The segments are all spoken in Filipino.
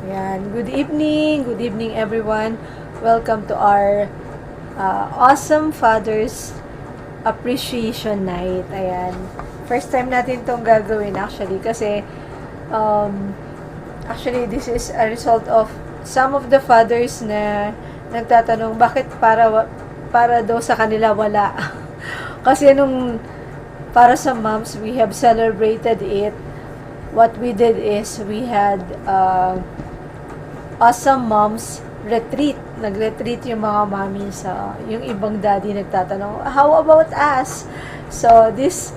Ayan. Good evening everyone. Welcome to our awesome Father's Appreciation Night. Ayan. First time natin tong gagawin actually kasi um, actually this is a result of some of the fathers na nagtatanong bakit para daw sa kanila wala. Kasi nung para sa moms, we have celebrated it. What we did is we had awesome moms retreat. Nag-retreat yung mga mami sa yung ibang daddy nagtatanong, how about us? So this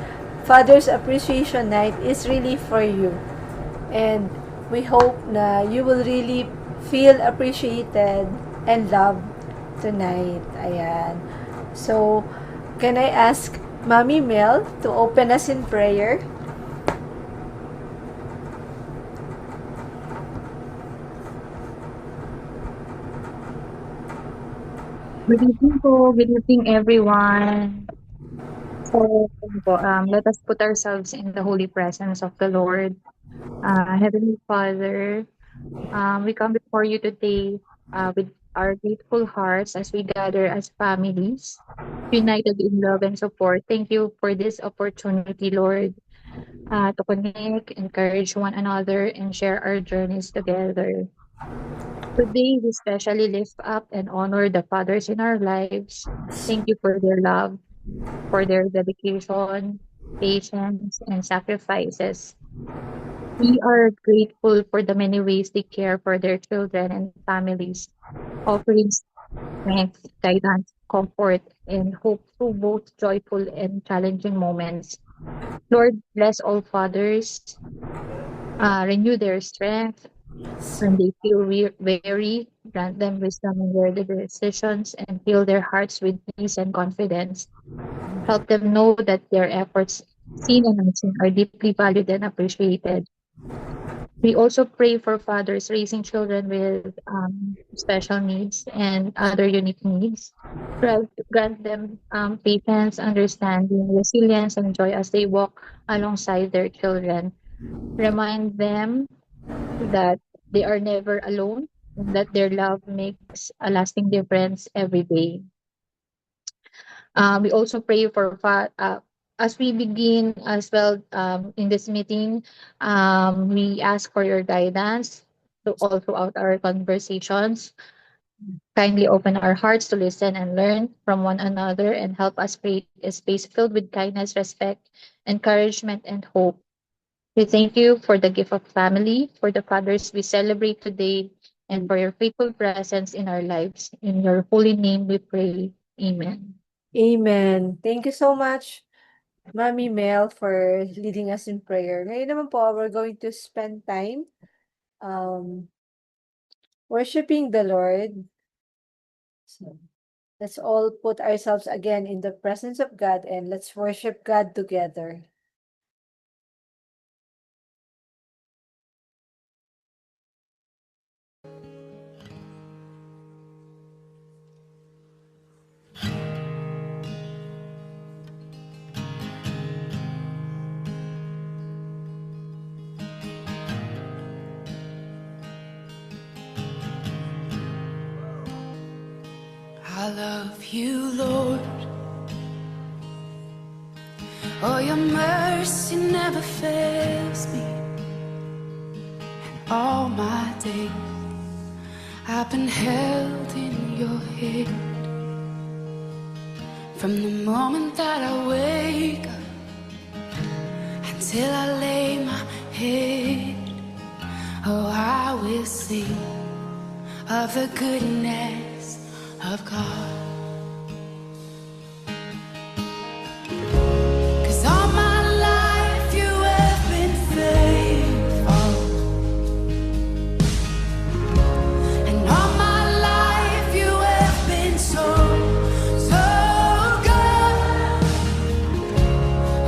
Father's Appreciation Night is really for you. And we hope na you will really feel appreciated and loved tonight. Ayan. So, can I ask Mommy Mel to open us in prayer? Good evening po. Good evening, everyone. So, let us put ourselves in the holy presence of the Lord. Heavenly Father, we come before you today with our grateful hearts as we gather as families, united in love and support. Thank you for this opportunity, Lord, to connect, encourage one another, and share our journeys together. Today, we especially lift up and honor the fathers in our lives. Thank you for their love, for their dedication, patience, and sacrifices. We are grateful for the many ways they care for their children and families, offering strength, guidance, comfort, and hope through both joyful and challenging moments. Lord, bless all fathers, renew their strength when they feel weary, grant them wisdom in their decisions, and fill their hearts with peace and confidence. Help them know that their efforts, seen and unseen, are deeply valued and appreciated. We also pray for fathers raising children with special needs and other unique needs. Grant them patience, understanding, resilience, and joy as they walk alongside their children. Remind them that they are never alone and that their love makes a lasting difference every day. We also pray for as we begin as well in this meeting, we ask for your guidance to all throughout our conversations. Kindly open our hearts to listen and learn from one another and help us create a space filled with kindness, respect, encouragement, and hope. We thank you for the gift of family, for the fathers we celebrate today, and for your faithful presence in our lives. In your holy name we pray. Amen. Amen. Thank you so much, Mommy Mel, for leading us in prayer. Ngayon naman po, we're going to spend time um, worshiping the Lord. So, let's all put ourselves again in the presence of God and let's worship God together. I love you, Lord. Oh, your mercy never fails me. And all my days I've been held in your hand. From the moment that I wake up until I lay my head, oh, I will sing of the goodness of God. 'Cause all my life you have been faithful, and all my life you have been so, so good.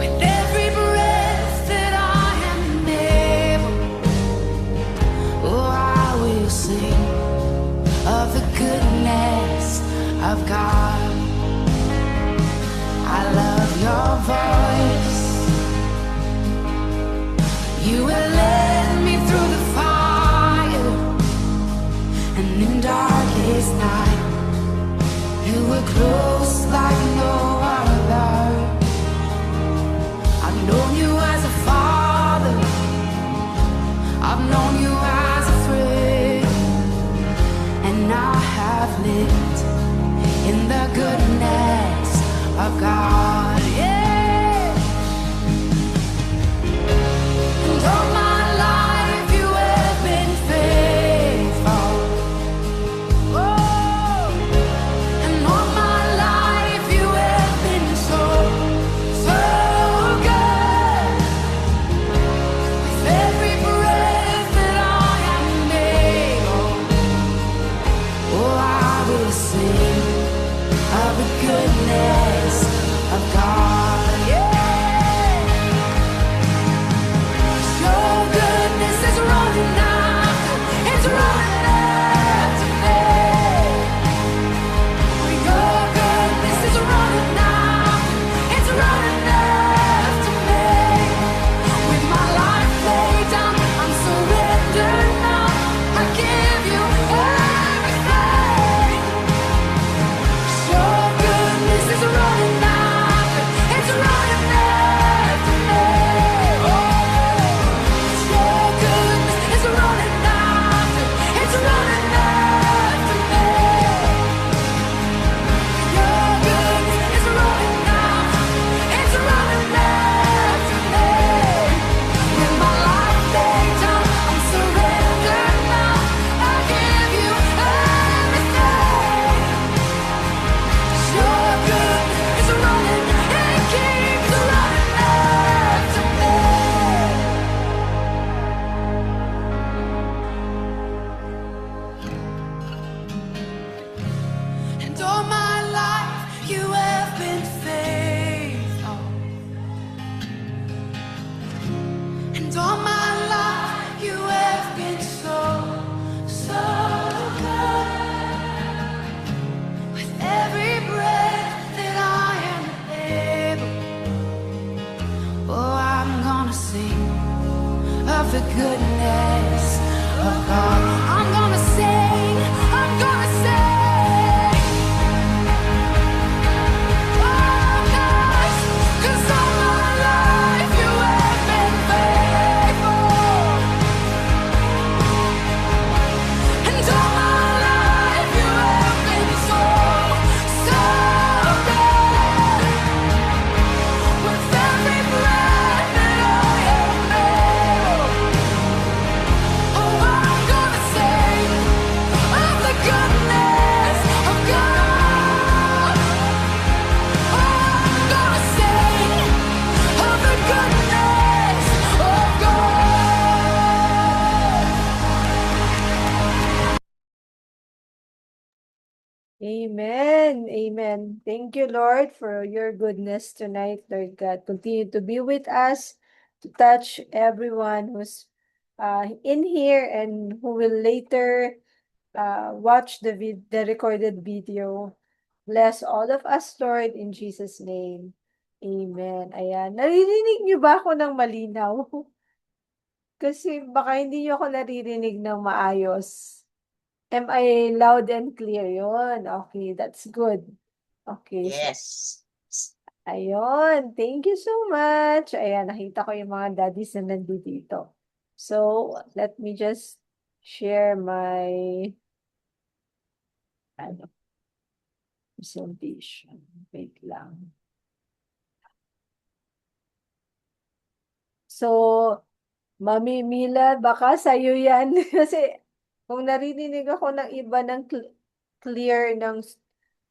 With every breath that I am able, oh, I will sing of the goodness of God. I love your voice. You will lead me through the fire close like no other. I've known you as a father, I've known you as a friend, and I have lived in the goodness of God. Yeah. And all my life you have been faithful. Oh, and all my life you have been so, so good. With every breath that I am able, oh, I will sing of the goodness of God. Yeah. Your goodness is running after, it's running after me. Your goodness is running after, it's running after me. With my life laid down, I'm surrendered now. I give you everything. Your goodness is running after, it's running after me. Your goodness is running after, it's running after me. Your goodness is running after, it's running after me. With my life laid down, I'm surrendered now. I give you everything. Your goodness is running, it keeps running after me. And all my life you have been faithful. And all my life you have been so, so good. With every breath that I am able, oh, I'm gonna sing of the goodness of God. I'm gonna sing, I'm gonna sing. Oh gosh, 'cause all my life you have been faithful. And all my life you have been so, so good. With every breath that I am able, oh, I'm gonna sing of the goodness of God. Oh, I'm gonna sing of the goodness of God. Amen. Amen. Thank you, Lord, for your goodness tonight, Lord God. Continue to be with us, to touch everyone who's in here and who will later watch the recorded video. Bless all of us, Lord, in Jesus' name. Amen. Ayan. Naririnig niyo ba ako ng malinaw? Kasi baka hindi niyo ako naririnig ng maayos. Am I loud and clear? Yun. Okay, that's good. Okay, so, Yes. ayun. Thank you so much. Ayan, nakita ko yung mga daddies na nandito. So, let me just share my ano, presentation. Wait lang. So, Mami Mila, baka sa'yo yan. Kasi kung naririnig ako ng iba ng clear, ng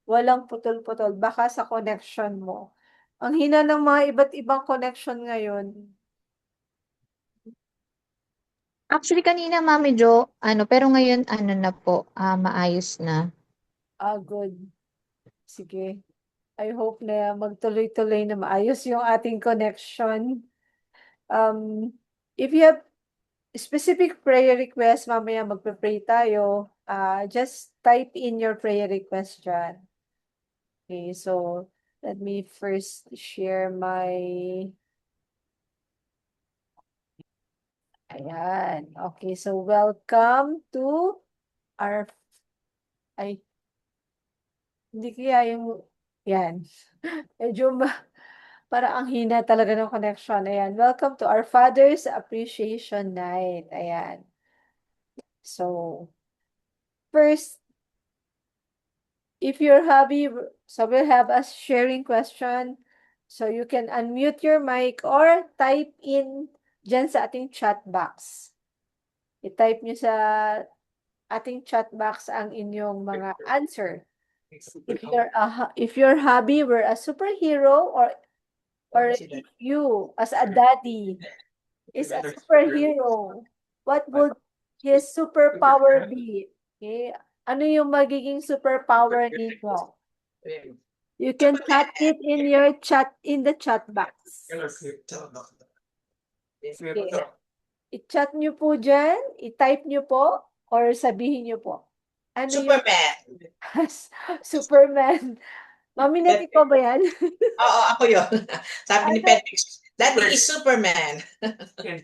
walang putol-putol, baka sa connection mo. Ang hina ng mga iba't ibang connection ngayon. Actually, kanina, Mami Jo, pero ngayon, na po, maayos na. Good. Sige. I hope na magtuloy-tuloy na maayos yung ating connection. If you have specific prayer request, mamaya magpe-pray tayo. Just type in your prayer request dyan. Okay, so let me first share my... Ayan. Okay, so welcome to our... Hindi kaya yung, yan. Medyo para ang hina talaga ng connection. Ayan. Welcome to our Father's Appreciation Night. Ayan. So, first, if you're happy, so we'll have a sharing question. So you can unmute your mic or type in dyan sa ating chat box. I-type nyo sa ating chat box ang inyong mga answer. If your hobby were a superhero, or if you as a daddy is a superhero, what would his superpower be? Okay? Ano yung magiging superpower ninyo? You can chat it in the chat box. Okay. I-chat nyo po dyan, i-type nyo po, or sabihin nyo po. Ano yung Superman. Superman? Mami, net ko ba yan? Oo, ako yun. Sabi ni Ano, Patrick, Daddy is Superman.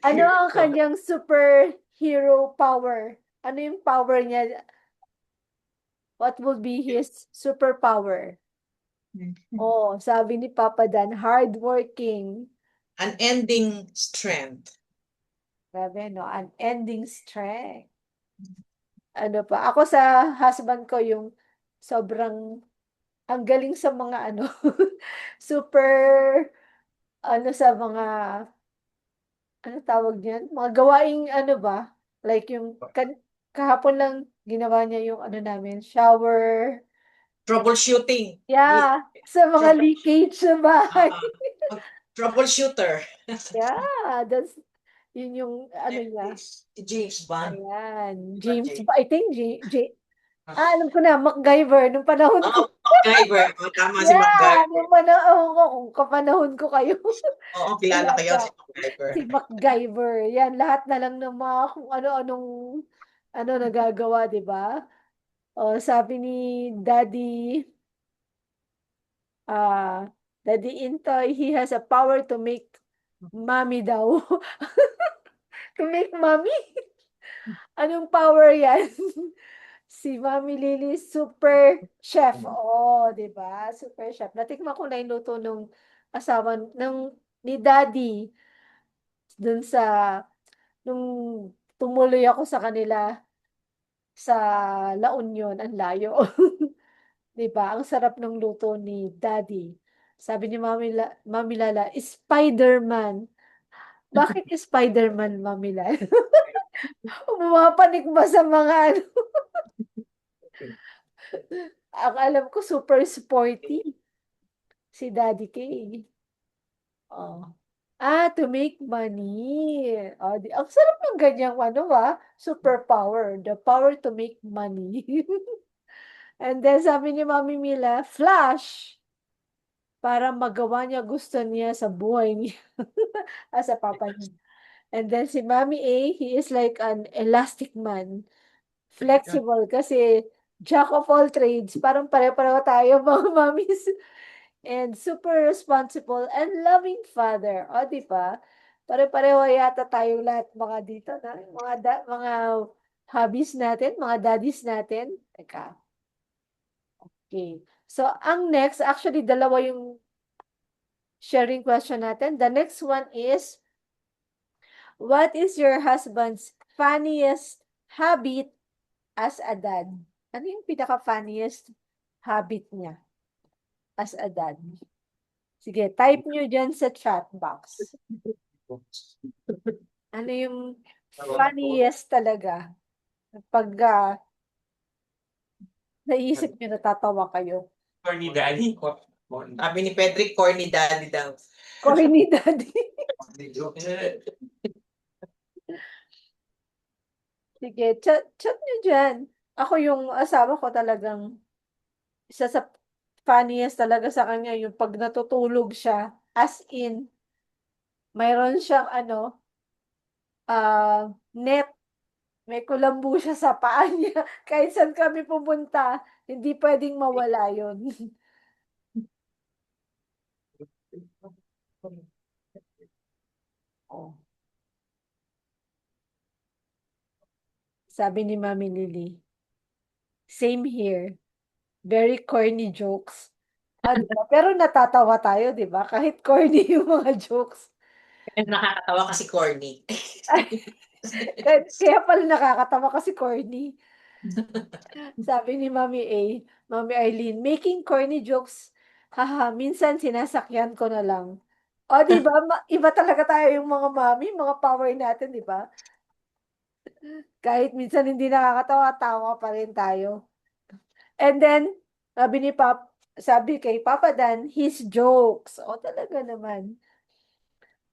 ano ang kanyang superhero power? Ano yung power niya? What would be his superpower? Oh, sabi ni Papa Dan, hardworking. Unending strength. Grabe, no? Unending strength. Ano pa? Ako sa husband ko yung sobrang ang galing sa mga ano, super ano sa mga ano tawag niyan? Mga gawaing ano ba? Like yung kahapon lang ginawa niya yung ano namin, shower. Troubleshooting. Yeah, sa mga leakage sa bahay. Troubleshooter. Yeah, yun yung ano niya. James Bond. Ayan, I think alam ko na, MacGyver, nung panahon ko. MacGyver. Tama si Yeah, MacGyver. nung panahon ko, kung kapanahon ko kayo. Oo, kilala ko yun si MacGyver. Si MacGyver. Yan, lahat na lang ng mga kung ano-anong ano nagagawa, di ba? O, sabi ni ah, Daddy Intoy, he has a power to make mommy daw. To make mommy? Anong power yan? Si Mami Lily, super chef. Oh, di ba? Super chef. Natikman ko na yung luto nung asawa ni Daddy dun nung tumuloy ako sa kanila sa La Union, ang layo. Di ba? Ang sarap ng luto ni Daddy. Sabi ni Mami Lala, Spider-Man. Bakit Spider-Man, Mami Lala? Pumapanik ba sa mga ano? Ang alam ko, super sporty. Si Daddy K. Oh. To make money. Oh, ang sarap ng ganyang ano superpower. The power to make money. And then sabi ni Mami Mila, Flash. Para magawa niya gusto niya sa buhay niya. Sa papa niya. And then si Mami A, he is like an elastic man. Flexible kasi jack of all trades. Parang pare-pareho tayo mga mamis. And super responsible and loving father. O, di ba? Pare-pareho yata tayong lahat mga dito na mga hobbies natin, mga daddies natin. Teka. Okay. So, ang next, actually, dalawa yung sharing question natin. The next one is, what is your husband's funniest habit as a dad? Ano yung pinaka-funniest habit niya as a dad? Sige, type nyo dyan sa chat box. Ano yung funniest talaga? Pag naisip nyo, natatawa kayo. Corny Daddy. Sabi ni Patrick, Corny Daddy daw. Corny daddy. Sige, chat nyo dyan. Ako yung asawa ko talagang isa sa funniest talaga sa kanya yung pag natutulog siya. As in, mayroon siyang net. May kulambo siya sa paa niya. Kahit saan kami pumunta, hindi pwedeng mawala yun. Oh. Sabi ni Mami Lily, same here. Very corny jokes. Di ba? Pero natatawa tayo, di ba? Kahit corny yung mga jokes. Nakakatawa kasi corny. Kaya pala nakakatawa kasi corny. Sabi ni Mami Eileen, making corny jokes. Haha, minsan sinasakyan ko na lang. O, di ba? Iba talaga tayo yung mga mami, mga power natin, di ba? Kahit minsan hindi nakakatawa, tawa pa rin tayo. And then, sabi kay Papa Dan, his jokes. O, talaga naman.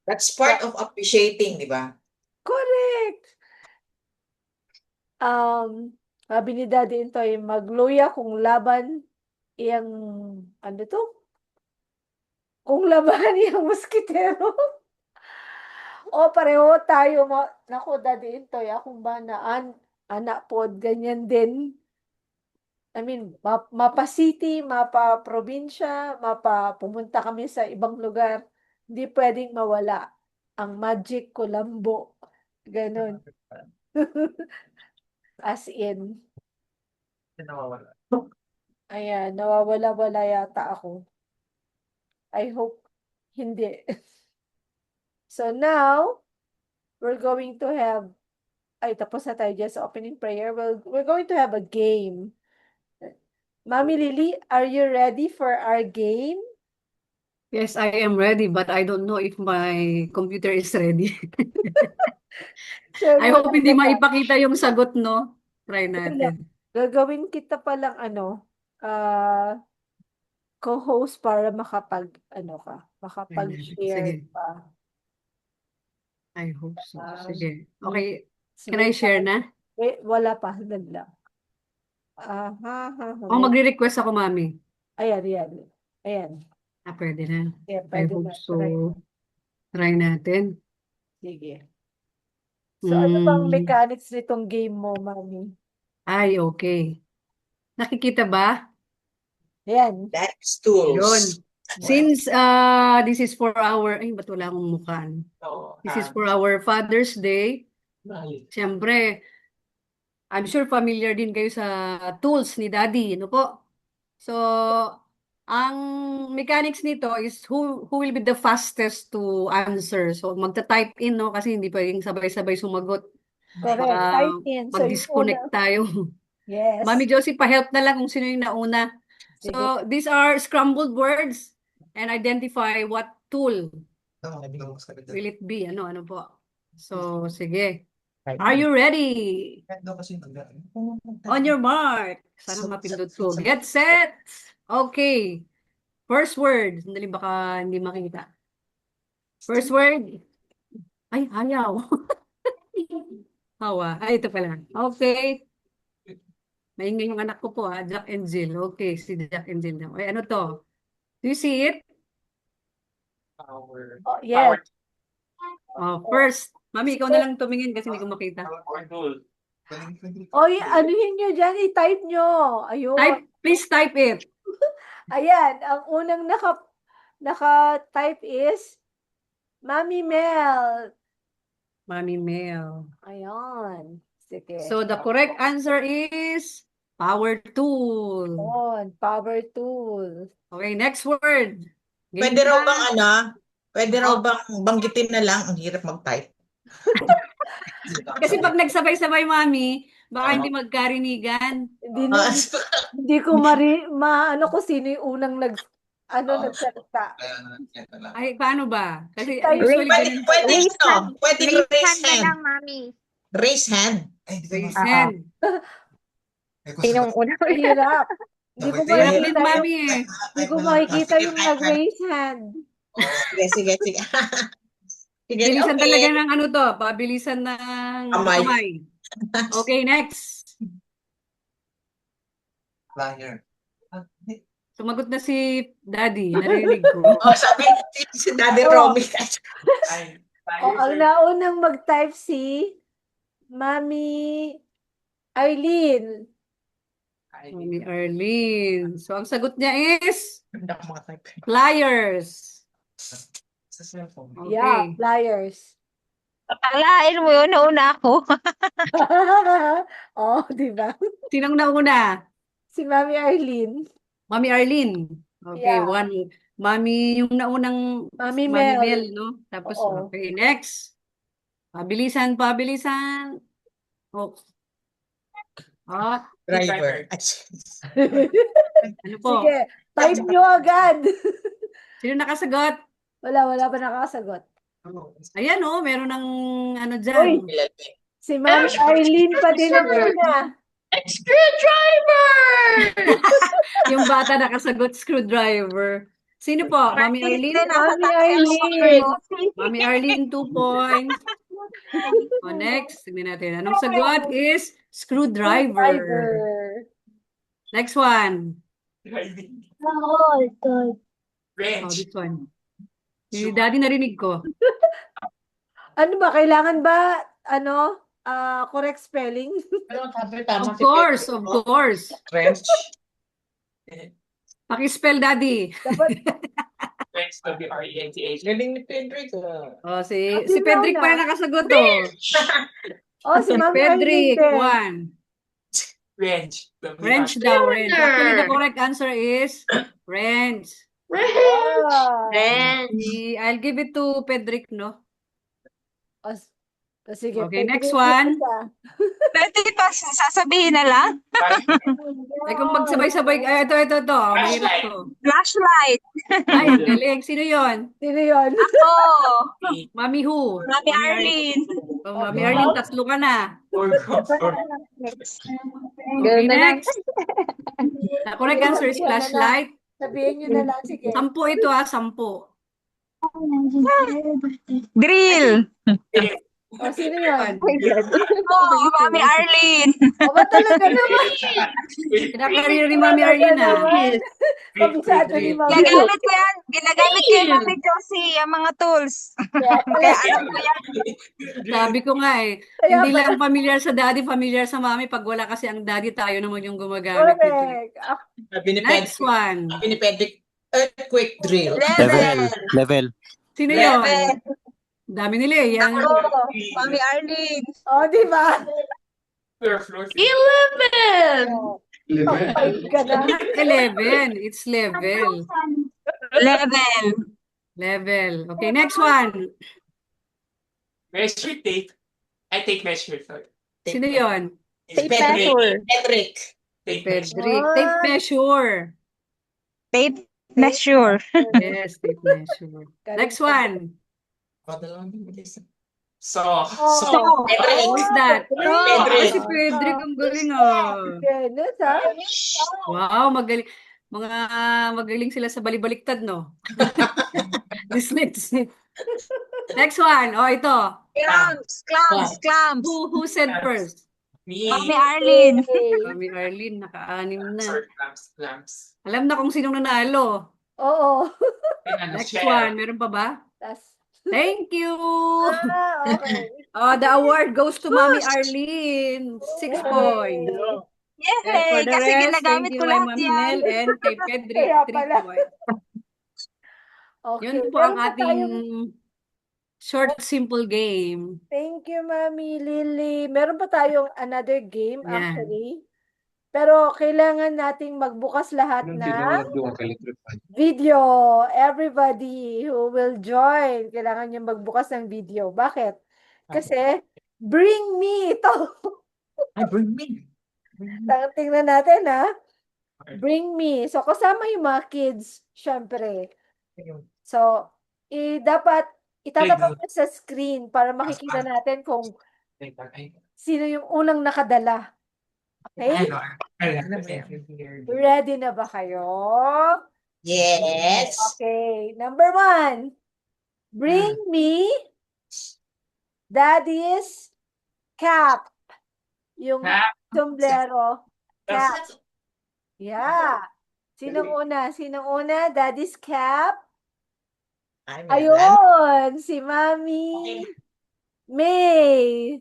That's part of appreciating, di ba? Correct! Sabi ni Daddy Intoy, magluya kung laban iyang, ano to? Kung laban iyang moskitero. O, pareho tayo. Naku, Daddy Intoy, akong ba anak pod, ganyan din. I mean, mapa city, mapa probinsya, mapa pumunta kami sa ibang lugar. Hindi pwedeng mawala ang Magic Colombo. Ganon. As in. Nawawala. Ayan, nawawala-wala yata ako. I hope hindi. So now, we're going to have, tapos na tayo dyan sa opening prayer. We're going to have a game. Mami Lily, are you ready for our game? Yes, I am ready, but I don't know if my computer is ready. Sure I mo hope hindi talaga. maipakita yung sagot, no? Try Wala. natin. Gagawin kita palang co-host para makapag-share Sige, pa. I hope so. Ah, Sige. Okay, can Wait I share lang. na? Wait, wala pa. Hanggang lang. O magre-request ako, Mami. Ayan, ayan. Ayan. Pwede na. Yeah, I pwede hope na. so. Try. Try natin. Sige. So, ano bang Mm. mechanics nitong game mo, Mami? Ay, okay. Nakikita ba? Ayan. That's Yun. tools. Since this is for our, ay, ba't wala akong mukha? Oo. This is for our Father's Day. Siyempre, I'm sure familiar din kayo sa tools ni Daddy, ano po? So, ang mechanics nito is who will be the fastest to answer. So, magta-type in, no? Kasi hindi pwedeng sabay-sabay sumagot. Correct. Baka Type in. So, yung mag-disconnect una. tayo. Yes. Mami Josie, pa-help na lang kung sino yung nauna. Sige. So, these are scrambled words and identify what tool will it be. Ano po? So, sige. Are you ready? On your mark. Sana mapindot ko. Get set. Okay. First word. Sandali baka hindi makita. First word. Ay, ayaw. Hawa. Ay, ito pala. Okay. Maingay yung anak ko po, Jack and Jill. Okay, si Jack and Jill. Okay, ano to? Do you see it? Power. Oh, yes. First. Mami, ikaw na lang tumingin kasi hindi ko makita. Oy, anuhin nyo dyan, i-type nyo. Ayun. Please type it. Ayan, ang unang naka-type is Mami Mel. Mami Mel. Ayan. Sige. So the correct answer is power tool. Ayan, power tool. Okay, next word. Game Pwede raw na. bang pwede raw bang banggitin na lang, ang hirap mag-type. Kasi pag nagsabay-sabay, Mami, baka hindi magkarinigan. Hindi ko maano ko sino yung unang nagsalita. Ay, paano ba? Kasi Tayo- usually Pwede, ganun. pwede, Raise hand. pwede Raise raise hand na hand. lang, Mami. Raise hand. Raise Oo. hand. Sinong una? Mahirap. Hindi ko Mahirap din, makikita yung, Mami eh. hindi ko makikita yung nag-raise hand. Sige, sige, sige. Sige, Bilisan okay. talaga ng ano to, pabilisan ng Kamay. kamay. Okay, next. Sumagot na si Daddy, narinig ko. Oh, sabi si Daddy Oh. Romy. Ang naunang mag-type si Mami Eileen. Mami Arlene. So, ang sagot niya is Hindi ako makatype. pliers. Sa cellphone. Yeah, Okay. flyers. Akalain mo yun, nauna ako. Oh, di ba? Sinong nauna? Si Mami Arlene. Mami Arlene. Okay, Yeah. one. Mami, yung naunang Mami Mami Mel. Mel, no? Tapos, Oo. okay, next. Pabilisan, pabilisan. Oh. Ah, Driver. ano po? Sige, type nyo agad. Sino nakasagot? Wala pa nakakasagot. Ayan, oh, meron ng ano Uy, dyan. si Mami Arlene pa din ang una. Screwdriver! Yung bata nakasagot, screwdriver. Sino po? Mami Arlene? Mami Arlene. Mami Arlene, 2 points. O, next. Tignan natin. Anong sagot is screwdriver. Driver. Next one. Oh, Wrench. this one. Si Daddy narinig ko. Ano ba, kailangan ba, correct spelling? Of course, of course. Wrench. Pakispell, Daddy. Dapat, Wrench, W-R-E-N-C-H. Galing ni Pedrick. O, si Pedrick pa na nakasagot, oh. si Mami Pedrick, Arlene din. 1. Wrench. Wrench daw, wrench. Actually, the correct answer is wrench. Ah. I'll give it to Pedrick, no? Sige, Okay, pwede next rin one. isa. Pwede pa sasabihin na lang? Ay, kung magsabay-sabay, ay, ito. Mahirap to. Flashlight. Ay, ang galing. Sino yon? Sino yun? Ako. Mami who? Mami Arlene. Oh, Mami Arlene, 3 ka na. Next. Okay, next. The correct answer is flashlight. Sabihin nyo na lang, sige. 10 ito, 10. Drill. Sino yun? Ako, Mami Arlene. Ba talaga naman? Kinakarir ni Mami Arlene, Kabisado ni Mami. Ginagamit ko yan. Ginagamit ko yan, Mami Josie, ang mga tools. Kaya alam ko yan. Sabi ko nga Kaya hindi pala- lang familiar sa daddy, familiar sa mami. Pag wala kasi ang daddy, tayo naman yung gumagamit nito. Correct. Sabi ni Next Pedrick. one. Sabi ni Pedrick, earthquake drill. Level. Sino Level. yun? Dami nila eh. Yan. Ako, Mami Arlene. Di ba? Floor. 11! Five ka na. Not 11. It's level. Level. Level. Okay, next one. Measure tape. I take measure. Sorry. Sino yun? It's Tape Pedrick. measure. Pedrick. Tape measure. Pedrick. Tape measure. Tape measure. Yes, tape measure. Next one. So, Who is that? Pedrick. Si Pedrick, ang galing Dennis, ha? Wow, magaling. Mga magaling sila sa balibaliktad, no? Next one. Oh, ito. Clamps. Who said first? Me. Mami Arlene. Mami Arlene, naka-anim na. Sorry, clamps. Alam na kung sinong nanalo. Oo. Next one. Meron pa ba? Tas, Thank you! okay. The award goes to Mami Arlene. 6 points. And for Yay! the Kasi rest, ginagamit thank you ko kay lahat Mami yan. Mel and kay Pedrick, Kaya 3 pala. points. Okay. Yun po Meron ang pa ating tayong- short, simple game. Thank you, Mami Lily. Meron pa tayong another game, Yan. actually. Pero kailangan nating magbukas lahat na video. Everybody who will join, kailangan nyo magbukas ng video. Bakit? Kasi, bring me ito. Bring me. Tingnan natin, ha? Bring me. So, kasama yung mga kids, syempre. So, dapat itatapat mo sa screen para makikita natin kung sino yung unang nakadala. Okay? Ready na ba kayo? Yes. Okay. Number 1. Bring me Daddy's cap. Yung Cap. sombrero. Cap. Yeah. Sinong una? Daddy's cap? Ayun, si Mami May.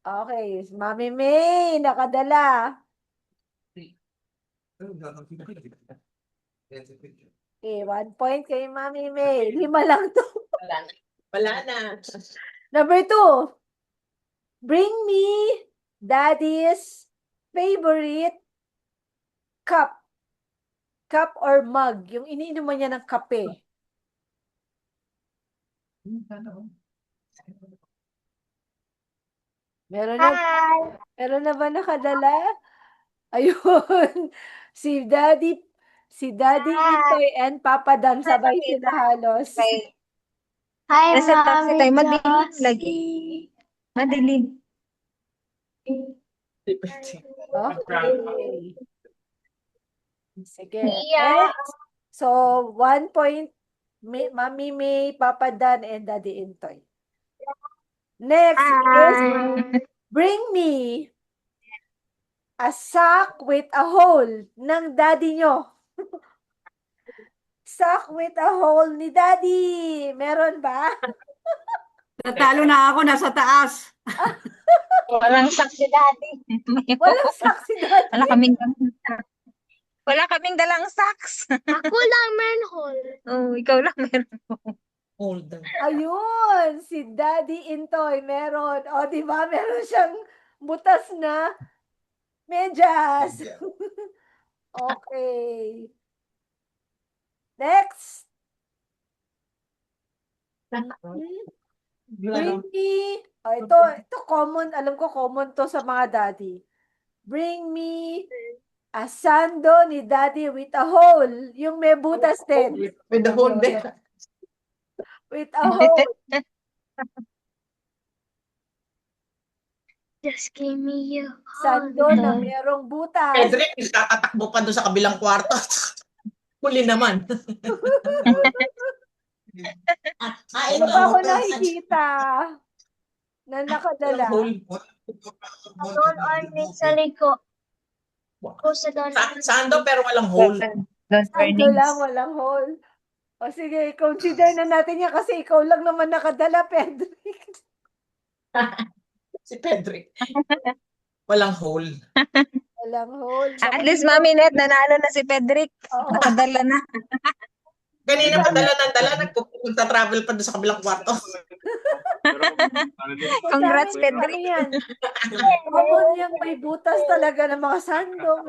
Okay, si Mami May, nakadala. Okay, 1 point kay Mami May. 5 lang to. Wala na. Number 2. Bring me Daddy's favorite cup. Cup or mug. Yung iniinuman niya ng kape. Meron na, meron na ba nakadala? Ayun. Si Daddy Itoy and Papa Dan sabay sila halos. Hi, Nasa taxi Mommy tayo, madilim lagi. Josie. Madilim. Okay. Sige. Yeah. Next. So, 1 point, Mami May, Papa Dan, and Daddy Intoy. Next is, bring me a sack with a hole ng daddy nyo. Sack with a hole ni daddy. Meron ba? Natalo na ako, nasa taas. Walang saksi dati. Walang sack si daddy. Wala kaming dalang sacks. Ako lang manhole. Oh, ikaw lang meron. Ayun, si Daddy Intoy meron. O, di ba? Meron siyang butas na medyas. Okay. Next. Bring me, ito common, alam ko common to sa mga daddy. Bring me a sando ni daddy with a hole. Yung may butas din. With the whole day. With a hole. Just give me your Sando na merong butas. Pedrick, nagtatatakbo pa doon sa kabilang kwarto. Huli naman. Ano ba ako nakikita? Na nakadala. Doon on sa liko. Ko sa doon. Sando pero walang hole. Sando lang, walang hole. O sige, consider na natin yan kasi ikaw lang naman nakadala, Pedrick. Si Pedrick. Walang hole. Walang hole. At least, Mami Net, nanalo na si Pedrick. Oo. Nakadala na. Kanina pa dala, nagta-travel pa doon sa kabilang kwarto. Congrats, Sa amin, Pedrick. ano yan? Common yung may butas talaga ng mga sandong.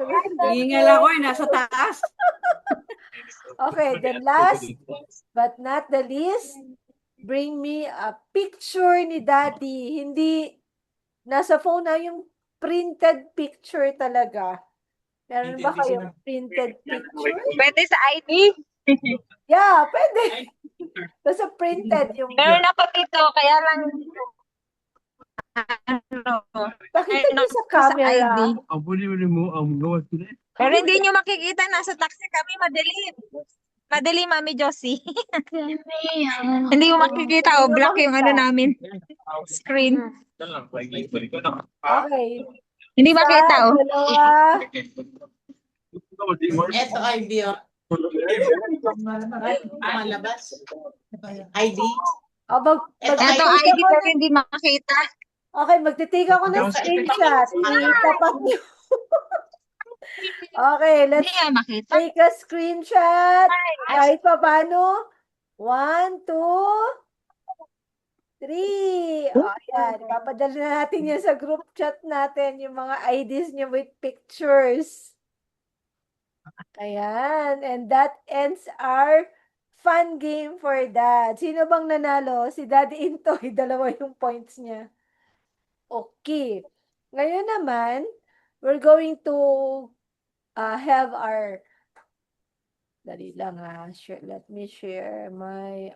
Hingal ako nasa taas. Okay, then last but not the least, bring me a picture ni Daddy. Hindi nasa phone na yung printed picture talaga. Meron ba kayong printed picture? Pwede sa ID. Yeah, pwede. Basta printed yung... Meron ako dito, kaya lang ano, Pakita niyo sa sa camera. ID. Pero hindi nyo makikita, nasa taxi kami, madilim. Madilim, Mami Josie. Hindi mo makikita, o black yung ano namin. Screen. Okay. Hindi makita, Isa, oh. dalawa. Eto ID. Malabas. ID. O, Eto Ito ID. ID pero hindi makita. Okay, magtitig ako ng screenshot. Itapat niyo. Okay, let's Hindi makita. take a screenshot. Kahit pa paano. 1, 2, 3. O, ayan. Ipapadala na natin yan sa group chat natin, yung mga IDs niyo with pictures. Ayan. And that ends our fun game for Dad. Sino bang nanalo? Si Daddy Intoy. Dalawa yung points niya. Okay. Ngayon naman, we're going to have our... Dali lang ha. Let me share my...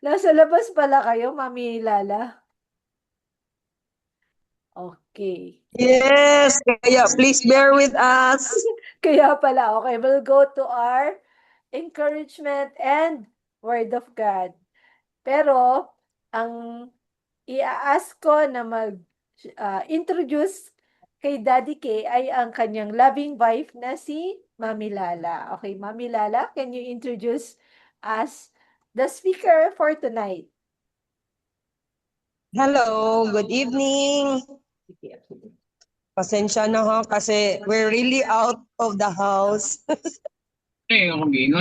Nasa labas pala kayo, Mami Lala. Okay. Yes, kaya please bear with us. Kaya pala, okay. We'll go to our encouragement and word of God. Pero, ang i-ask ko na mag-introduce kay Daddy K ay ang kanyang loving wife na si Mami Lala. Okay, Mami Lala, can you introduce us the speaker for tonight? Hello, good evening. Pasensya na ha kasi we're really out of the house. Obviously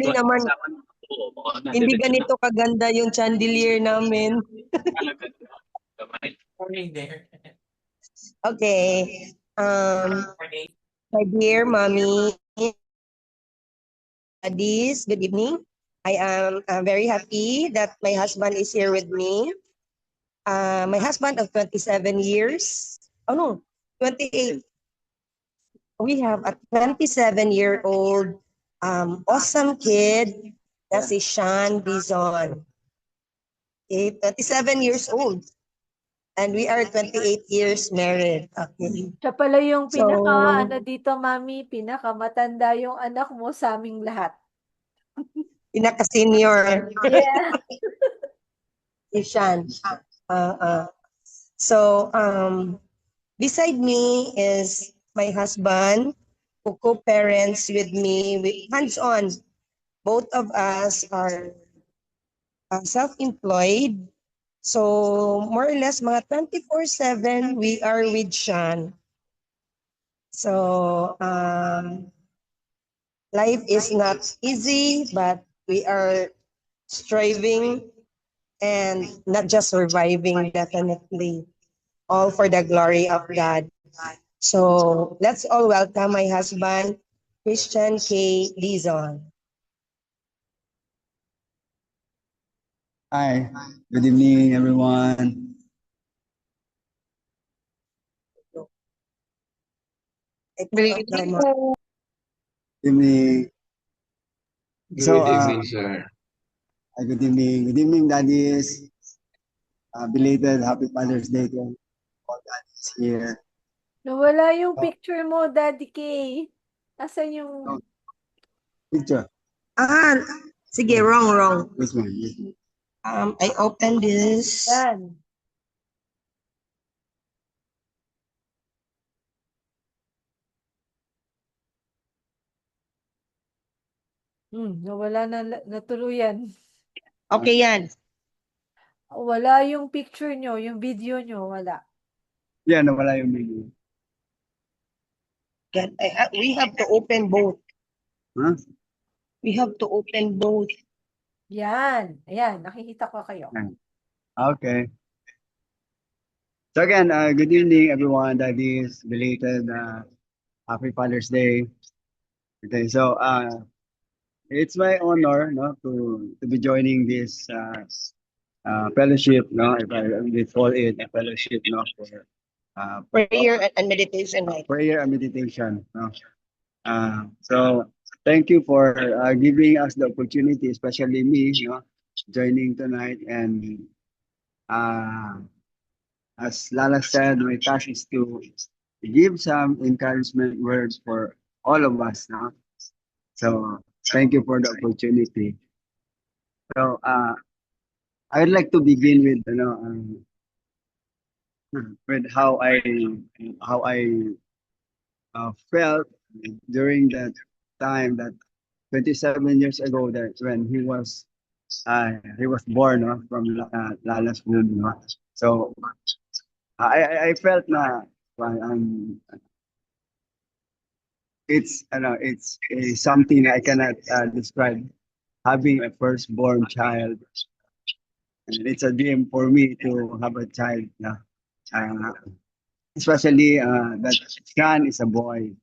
naman, hindi ganito kaganda yung chandelier namin. Right there. Okay. My dear mommy, daddies, good evening. I am very happy that my husband is here with me. My husband of 27 years. Oh no, 28. We have a 27-year-old awesome kid. That's si Sean Dizon. Okay, 27 years old. And we are 28 years married. Okay. Siya pala yung So, dito, mami, pinakamatanda yung anak mo sa aming lahat. pinaka-senior. Yeah. Si Sean. So, beside me is my husband who co-parents with me with hands-on. Both of us are self-employed. So, more or less, mga 24/7, we are with Sean. So, life is not easy, but we are striving and not just surviving, definitely. All for the glory of God. So, let's all welcome my husband, Christian K. Dizon. Hi, good evening, everyone. Good Good evening. Good evening, sir. Good evening, daddies. Belated Happy Father's Day to all daddies here. Nawala yung picture mo, Daddy K. Asan yung... Picture. Sige, wrong. This one. This one. I opened this. Yan. Nawala na natuluyan. Okay yan. Wala yung picture nyo, yung video nyo, wala. Yeah, nawala yung video. We have to open both. Huh? We have to open both. Yan. Ayan, nakikita ko kayo. Okay. So again, good evening, everyone. Daddies, belated Happy Father's Day. Okay, so it's my honor, no, to be joining this fellowship, no, if I may call it a fellowship, no, for Prayer and meditation night. prayer and meditation, no. So thank you for giving us the opportunity, especially me, you know, joining tonight. And as Lala said, my task is to give some encouragement words for all of us, no. So thank you for the opportunity. So I'd like to begin with, you know, with how I felt during that time, that 27 years ago, that when he was born, no, from Lala's womb, no? So I felt na it's something I cannot describe, having a firstborn child. And it's a dream for me to have a child, especially that Sean is a boy.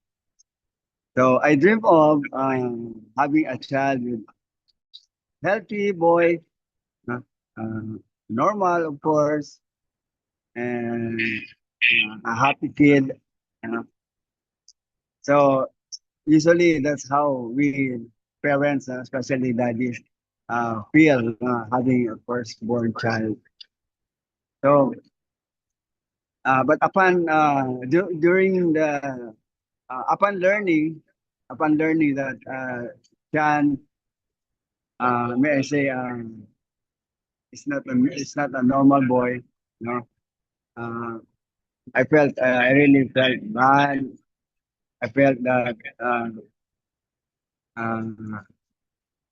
So I dream of having a child with healthy boy, normal, of course, and a happy kid. So usually that's how we parents, especially daddies, feel having a firstborn child. So, but upon during the upon learning that Sean, may I say, it's not a normal boy, no. I really felt bad. I felt that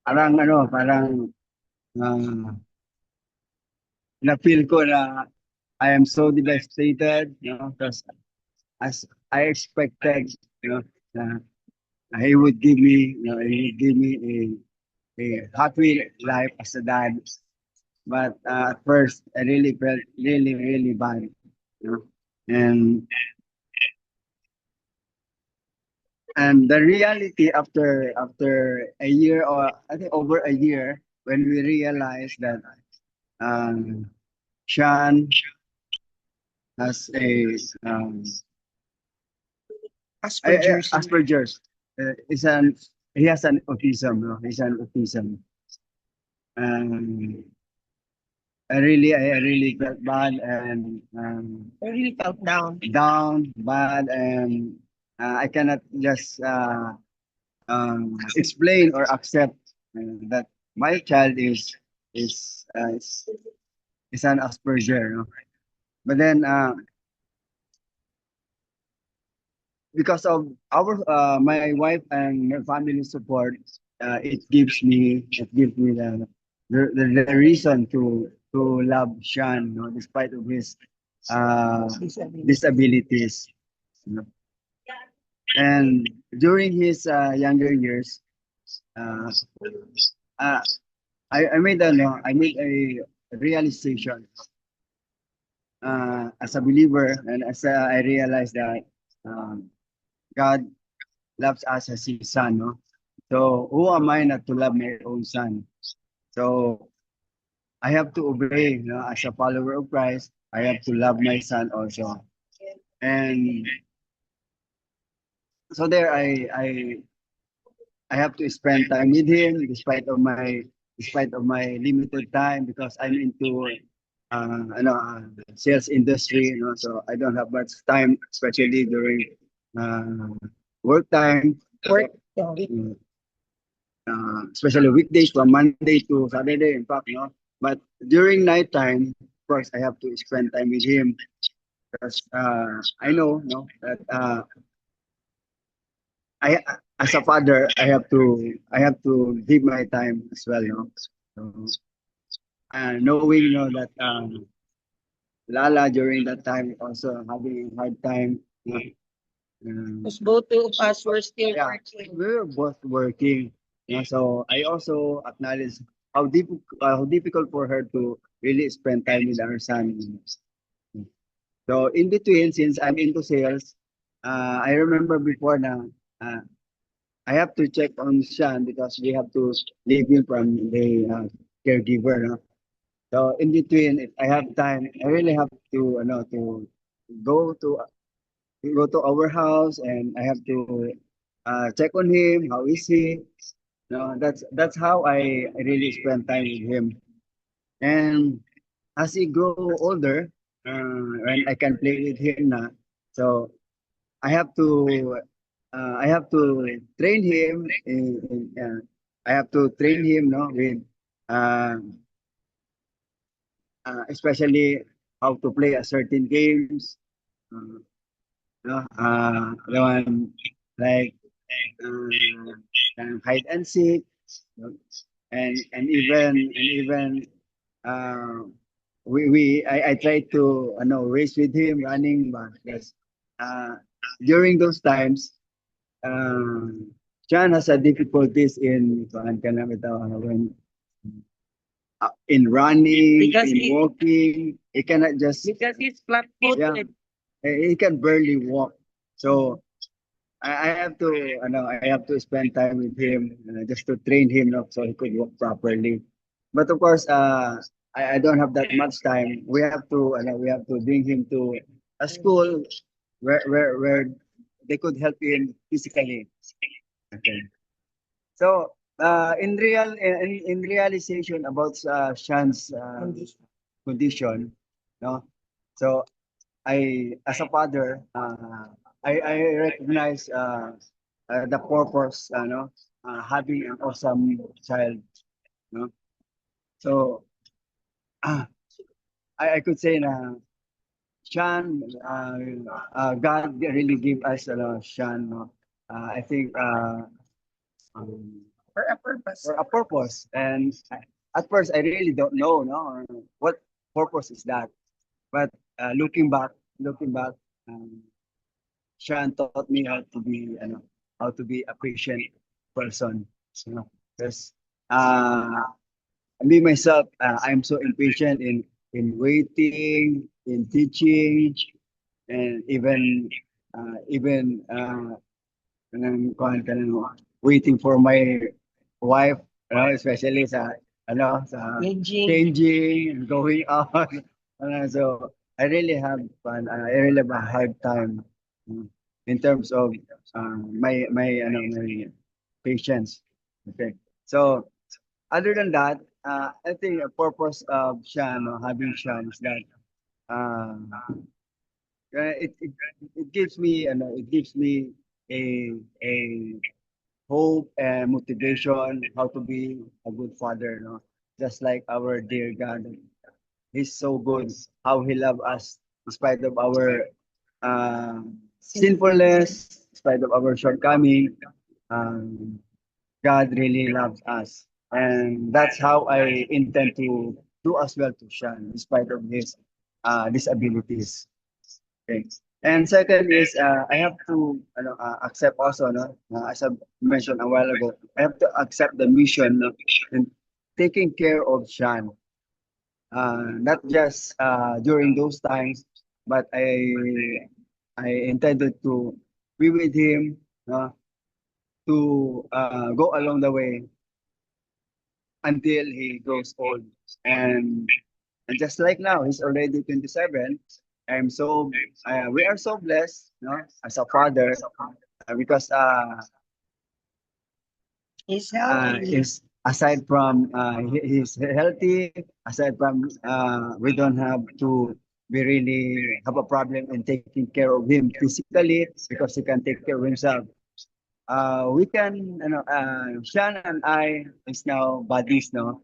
parang na-feel ko na I am so devastated, you know, because as I expected, you know, he would give me, a happy life as a dad. But at first, I really felt really bad. you know, and the reality after a year, or I think over a year, when we realized that um, Sean has a Asperger's. Is an He has an autism. No? He's an autism. Um, I really felt bad, and I really felt down. down, bad, and I cannot just explain or accept that my child is uh, is, is an Asperger. No? But then, because of our my wife and her family support, it gives me the reason to love Sean, no, despite of his disabilities. You know. And during his younger years, uh, uh, I made a no, I made a realization as a believer, and I realized that God loves us as his son, no? So who am I not to love my own son? So I have to obey, you know, as a follower of Christ. I have to love my son also. And so there I have to spend time with him despite of my limited time, because I'm into sales industry, you know, so I don't have much time, especially during uh, work time. Work. Especially weekdays from Monday to Saturday, in fact, no. But during night time, of course, I have to spend time with him, because I know, no, that I as a father, I have to give my time as well, no. So, knowing, you know, that Lala during that time also having a hard time. You know, Because both of us were still yeah, working. we were both working. You know, so I also acknowledge how difficult for her to really spend time with our son. So in between, since I'm into sales, I remember before na I have to check on Sean because we have to leave him from the caregiver. No? So in between, if I have time, I really have to, to go to go to our house, and I have to check on him. How is he? No, that's how I really spend time with him. And as he grow older, when I can play with him na, so I have to I have to train him. I have to train him, no, with uh, especially how to play a certain games. Uh, no, the one like hide and seek, no, and even uh, I try to race with him running, but yes, uh, during those times, John has a difficulties in when in running, Because in walking. He cannot just because he's flat-footed. he can barely walk. So I have to I have to spend time with him just to train him, no, so he could walk properly. But of course, I don't have that much time. We have to bring him to a school where they could help him physically. Okay. So in realization about Sean's condition, no. So as a father, I recognize the purpose, having an awesome child, no. So I could say na Sean, God really give us Sean, no. I think For a purpose. for a purpose, and at first I really don't know, no, what purpose is that. But looking back, um, Sean taught me how to be a patient person. So, because me myself, I'm so impatient in waiting, in teaching, and even kuwan ka na, waiting for my wife, especially sa changing and going out. So I really have fun. I really have a hard time in terms of my patience. Okay. So other than that, I think a purpose of having Shan is that uh, it gives me a hope and motivation how to be a good father, just like our dear God. He's so good how he loved us in spite of our sinfulness, in spite of our shortcoming. um, God really loves us, and that's how I intend to do as well to Sean in spite of his disabilities. Okay. And second is I have to accept also, as I mentioned a while ago, I have to accept the mission, in taking care of Sean, not just during those times, but I intended to be with him, to go along the way until he grows old. And just like now, he's already 27. I'm so we are so blessed, as a father, because is aside from he's healthy, aside from we don't have to be really have a problem in taking care of him physically because he can take care of himself. We can, Sean and I is now buddies, no?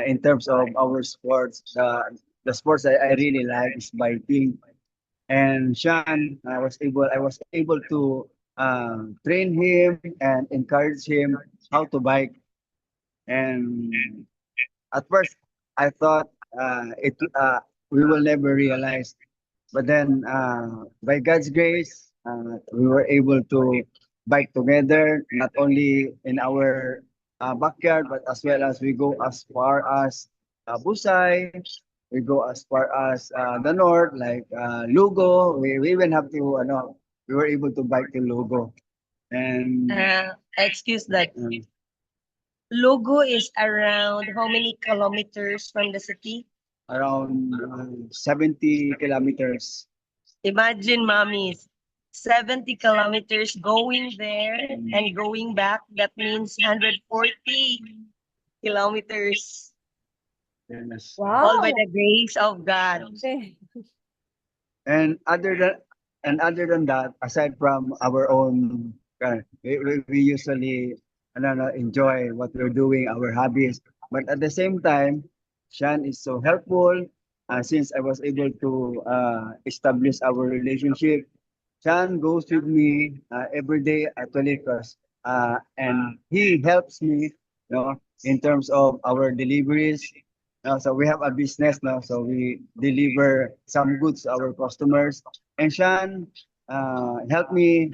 In terms of our sports, the sports I really like is biking. And Sean, I was able to train him and encourage him how to bike. And at first, I thought it we will never realize, but then by God's grace, we were able to bike together, not only in our backyard, but as well as we go as far as Busay. We go as far as the north, like Lugo. We even have to, we were able to bike to Lugo. And Excuse that. um, Lugo is around how many kilometers from the city? around 70 kilometers. Imagine, mommies, 70 kilometers going there and going back. That means 140 kilometers. Yes. All by Wow. the grace of God. Okay. And other than that, aside from our own, we usually enjoy what we're doing, our hobbies. But at the same time, Sean is so helpful. Since I was able to establish our relationship, Sean goes with me every day actually, because and he helps me, in terms of our deliveries. So we have a business now, so we deliver some goods to our customers. And Sean helped me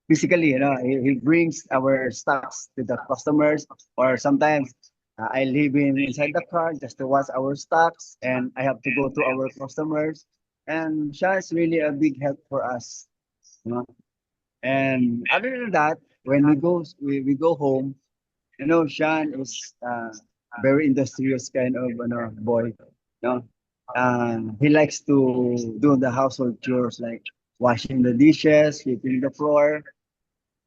physically, he brings our stocks to the customers, or sometimes I leave him inside the car just to watch our stocks, and I have to go to our customers. And Sean is really a big help for us, you know. And other than that, when we go home, Sean is very industrious kind of boy. No, he likes to do the household chores like washing the dishes, sweeping the floor,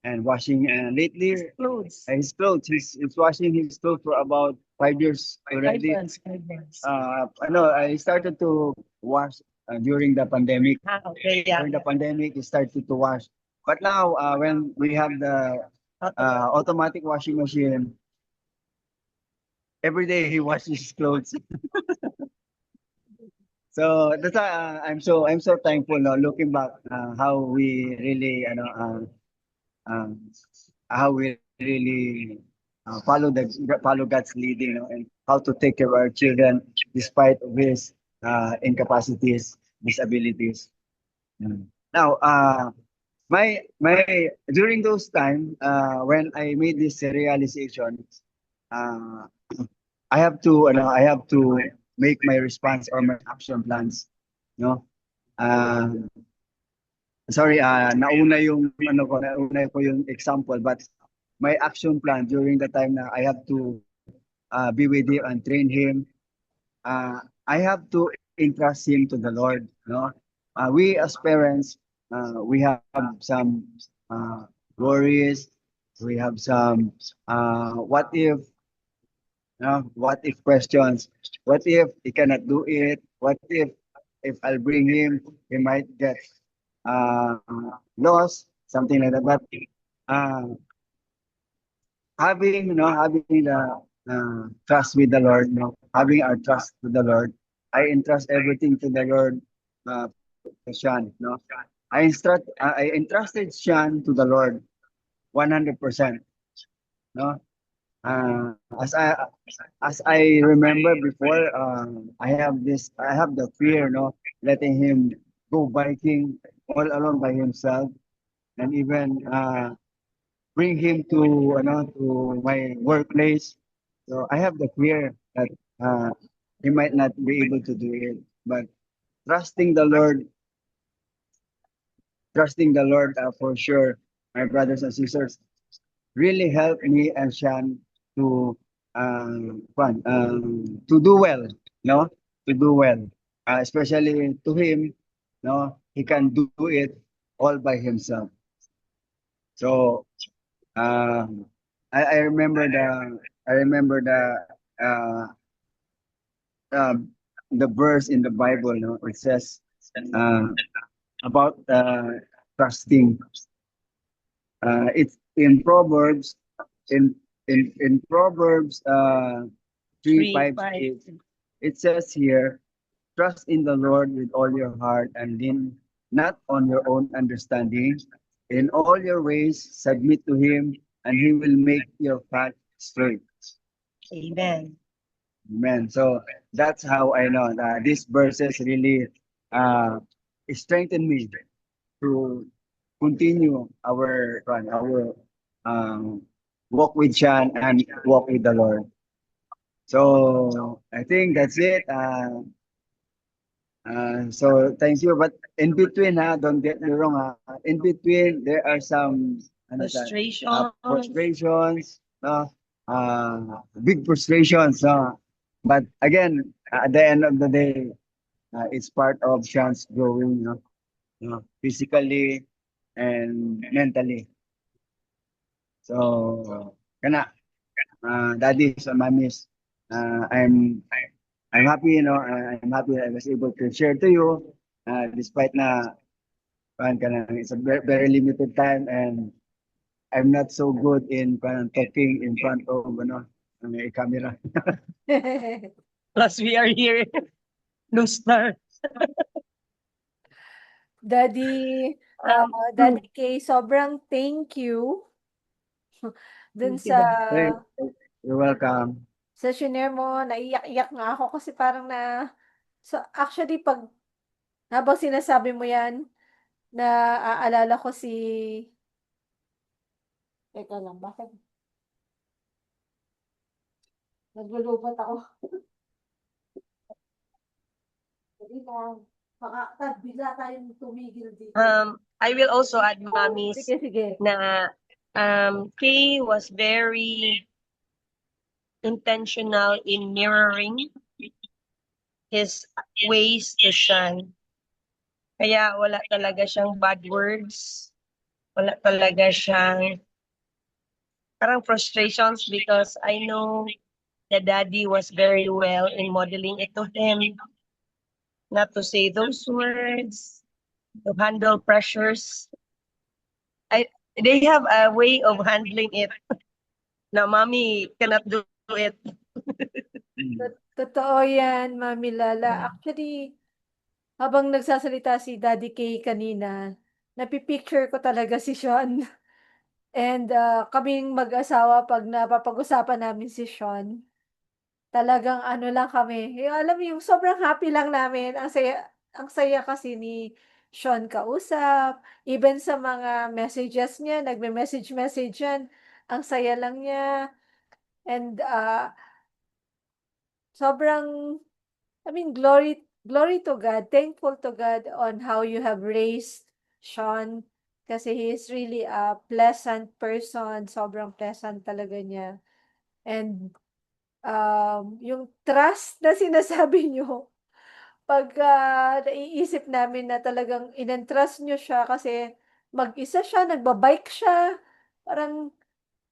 and washing. And lately, Clothes. his clothes. He's washing his clothes for about 5 years already. 5 months. I know I started to wash during the pandemic. Okay, yeah. During the pandemic, he started to wash. But now, when we have the automatic washing machine, every day he washes his clothes. So that's why I'm so thankful now looking back how we really um, how we really follow God's leading, and how to take care of our children despite of his incapacities, disabilities. Now, my during those time when I made this realization, uh, I have to make my response or my action plans. No? Sorry, nauna yung example, but my action plan during the time na I have to be with him and train him, I have to entrust him to the Lord. No, we as parents, we have some worries. We have some what if questions. What if he cannot do it? What if I'll bring him, he might get uh, lost, something like that. But having the trust with the Lord, having our trust with the Lord, I entrust everything to the Lord, to Sean. I entrusted Sean to the Lord 100%. No, uh, as I as I remember before, I have the fear, letting him go biking all alone by himself, and even bring him to my workplace. So I have the fear that uh, he might not be able to do it. But trusting the Lord, for sure, my brothers and sisters, really helped me and Shan to to do well, no, to do well, especially to him, no, he can do it all by himself. So um, I remember uh, um, the verse in the Bible, no, it says uh, about trusting. It's in Proverbs, in Proverbs 3:5. It says here, trust in the Lord with all your heart and lean not on your own understanding. In all your ways, submit to Him, and He will make your path straight. Amen. Amen. So that's how I know that these verses really strengthen me to continue our walk with Sean and walk with the Lord. So I think that's it. So thank you. But in between, don't get me wrong, in between there are some frustrations, no? Big frustrations. But again, at the end of the day, it's part of Sean's growing, physically and mentally. So, daddies and mommies, I'm happy, I'm happy I was able to share to you, despite na, it's a very, very limited time, and I'm not so good in talking in front of, a camera. Plus, we are here, no star. Daddy, Daddy K, sobrang thank you dun sa You're welcome. sessionaire mo. Naiyak-iyak nga ako kasi parang so actually pag habang sinasabi mo yan, naaalala ko teka lang, bakit? Naglulubat ako. Hindi lang. Baka bigla tayong tumigil dito. I will also add, mommies, Sige. na Kay was very intentional in mirroring his ways to Sean. Kaya wala talaga siyang bad words. Wala talaga siyang parang frustrations, because I know the daddy was very well in modeling it to him. Not to say those words, to handle pressures. They have a way of handling it. Now, mommy cannot do it. Totoo yan, Mami Lala. Actually, habang nagsasalita si Daddy K kanina, napipicture ko talaga si Sean. And kaming mag-asawa, pag napapag-usapan namin si Sean, talagang ano lang kami. Yung, alam mo yung sobrang happy lang namin. Ang saya kasi ni Sean kausap. Even sa mga messages niya, nagme-message yan. Ang saya lang niya. And sobrang I mean, glory to God. Thankful to God on how you have raised Sean kasi he is really a pleasant person. Sobrang pleasant talaga niya. And yung trust na sinasabi niyo, pagka naiisip namin na talagang in-entrust niyo siya kasi mag-isa siya, nagba-bike siya, parang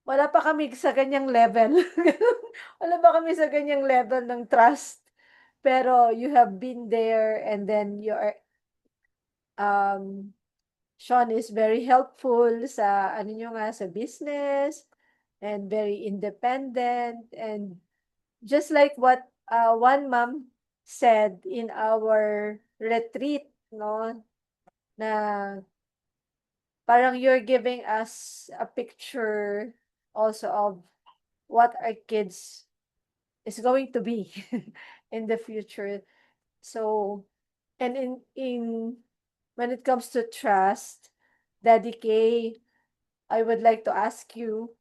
wala pa kami sa ganyang level. Wala pa kami sa ganyang level ng trust. Pero you have been there and then you are, um, Sean is very helpful sa ano niyo nga, sa business and very independent and just like what one mom said in our retreat, no, na parang you're giving us a picture also of what our kids is going to be in the future. So, and in when it comes to trust, Daddy K, I would like to ask you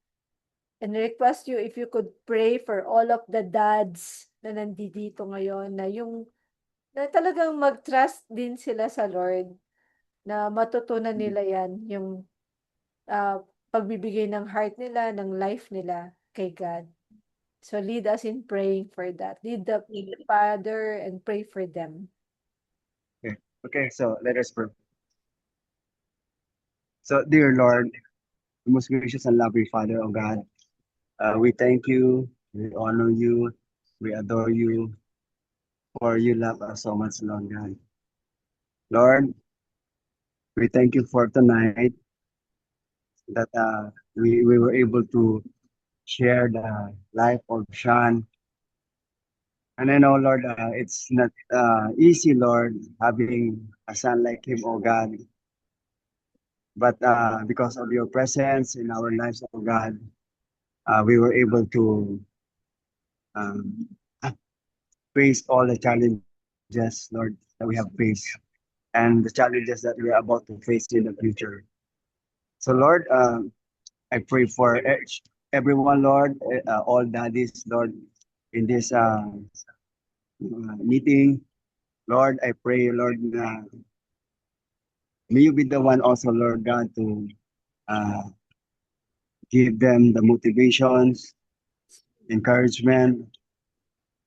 and request you if you could pray for all of the dads na nandito ngayon na yung na talagang mag-trust din sila sa Lord na matutunan nila yan yung pagbibigay ng heart nila, ng life nila kay God. So lead us in praying for that. Lead the Father and pray for them. Okay, so let us pray. So, dear Lord, most gracious and loving Father, oh God, we thank you, we honor you, we adore you, for you love us so much, Lord God. Lord, we thank you for tonight that we were able to share the life of Sean. And I know, Lord, it's not easy, Lord, having a son like him, oh God. But because of your presence in our lives, oh God, we were able to um, face all the challenges, Lord, that we have faced and the challenges that we are about to face in the future. So, Lord, I pray for everyone, Lord, all daddies, Lord, in this meeting. Lord, I pray, Lord, may you be the one also, Lord God, to give them the motivations, encouragement,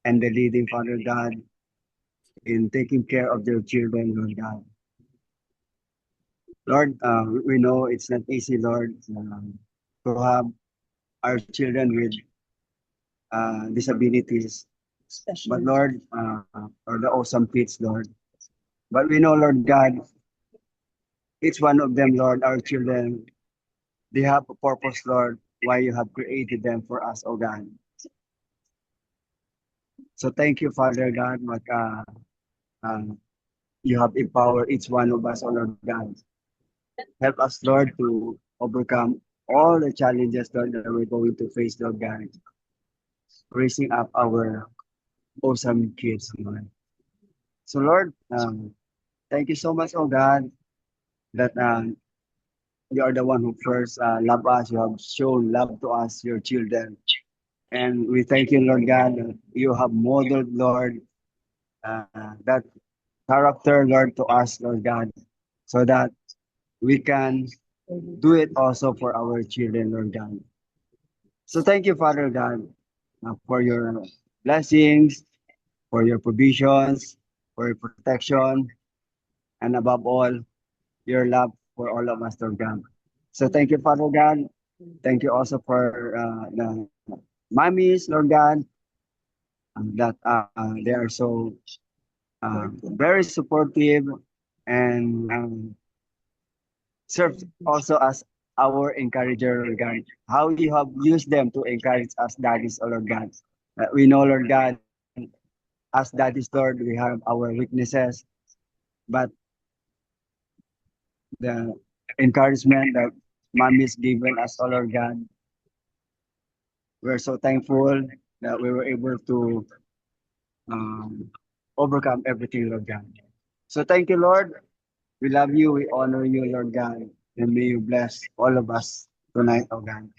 and the leading, Father God, in taking care of their children, Lord God. Lord, we know it's not easy, Lord, to have our children with disabilities. But Lord, or the awesome kids, Lord. But we know, Lord God, each one of them, Lord, our children, they have a purpose, Lord, why you have created them for us, oh God. So thank you, Father God, what you have empowered each one of us, oh Lord God. Help us, Lord, to overcome all the challenges, Lord, that we're going to face, Lord God. Raising up our awesome kids, Lord. So, Lord, thank you so much, oh God, that you are the one who first loved us. You have shown love to us, your children. And we thank you, Lord God, that you have modeled, Lord, that character, Lord, to us, Lord God, so that we can do it also for our children, Lord God. So thank you, Father God, for your blessings, for your provisions, for your protection, and above all, your love for all of us, Lord God. So thank you, Father God. Thank you also for the mommies, Lord God, that they are so very supportive and serve also as our encourager, Lord God. How you have used them to encourage us, daddies, oh Lord God. We know, Lord God, as daddies, Lord, we have our weaknesses, but the encouragement that mommy's given us, oh Lord God, we're so thankful that we were able to overcome everything, Lord God. So thank you, Lord. We love you. We honor you, Lord God. And may you bless all of us tonight, oh God.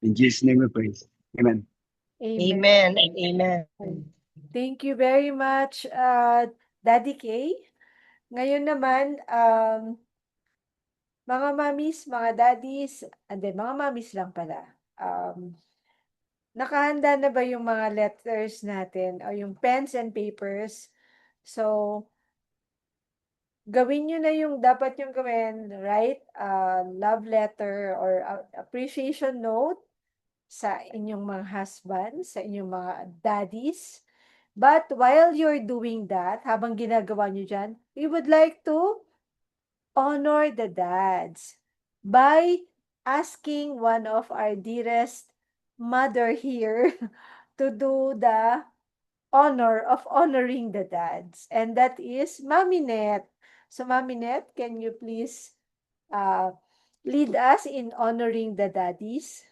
In Jesus' name we pray. Amen. Amen. Amen and amen. Thank you very much, Daddy K. Ngayon naman, mga mommies, mga daddies, hindi, mga mommies lang pala. Nakahanda na ba yung mga letters natin o yung pens and papers? So, gawin nyo na yung dapat yung gawin, write a love letter or appreciation note sa inyong mga husbands, sa inyong mga daddies. But while you're doing that, habang ginagawa nyo dyan, we would like to honor the dads by asking one of our dearest mother here to do the honor of honoring the dads. And that is Mami Net. So Mami Net, can you please lead us in honoring the daddies?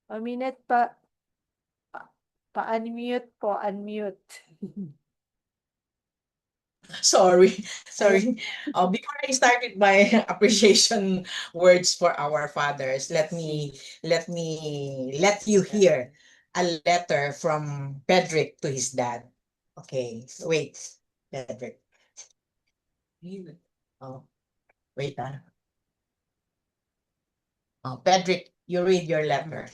Mami Net, pa-unmute po, unmute. Sorry, sorry. Before I start with my appreciation words for our fathers, let you hear a letter from Pedrick to his dad. Okay, wait, Pedrick. Oh, wait. Pedrick, you read your letter.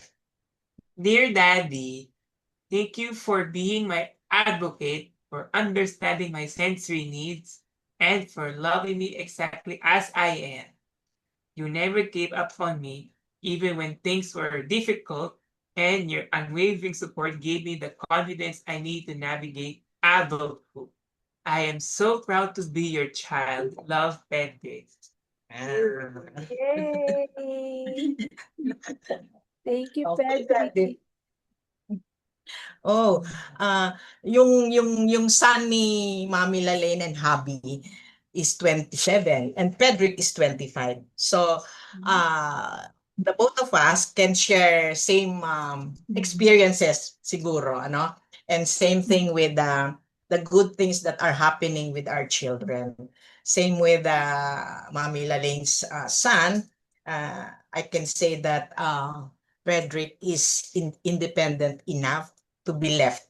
Dear Daddy, thank you for being my advocate, for understanding my sensory needs, and for loving me exactly as I am. You never gave up on me, even when things were difficult, and your unwavering support gave me the confidence I need to navigate adulthood. I am so proud to be your child. Love, Pedro. Yay! Thank you, Okay, Pedri. Oh, yung son ni Mami Lalaine and hubby is 27 and Pedrick is 25. So, the both of us can share same experiences siguro, ano? And same thing with the good things that are happening with our children. Same with Mami Lalaine's son. I can say that Frederick is independent enough to be left.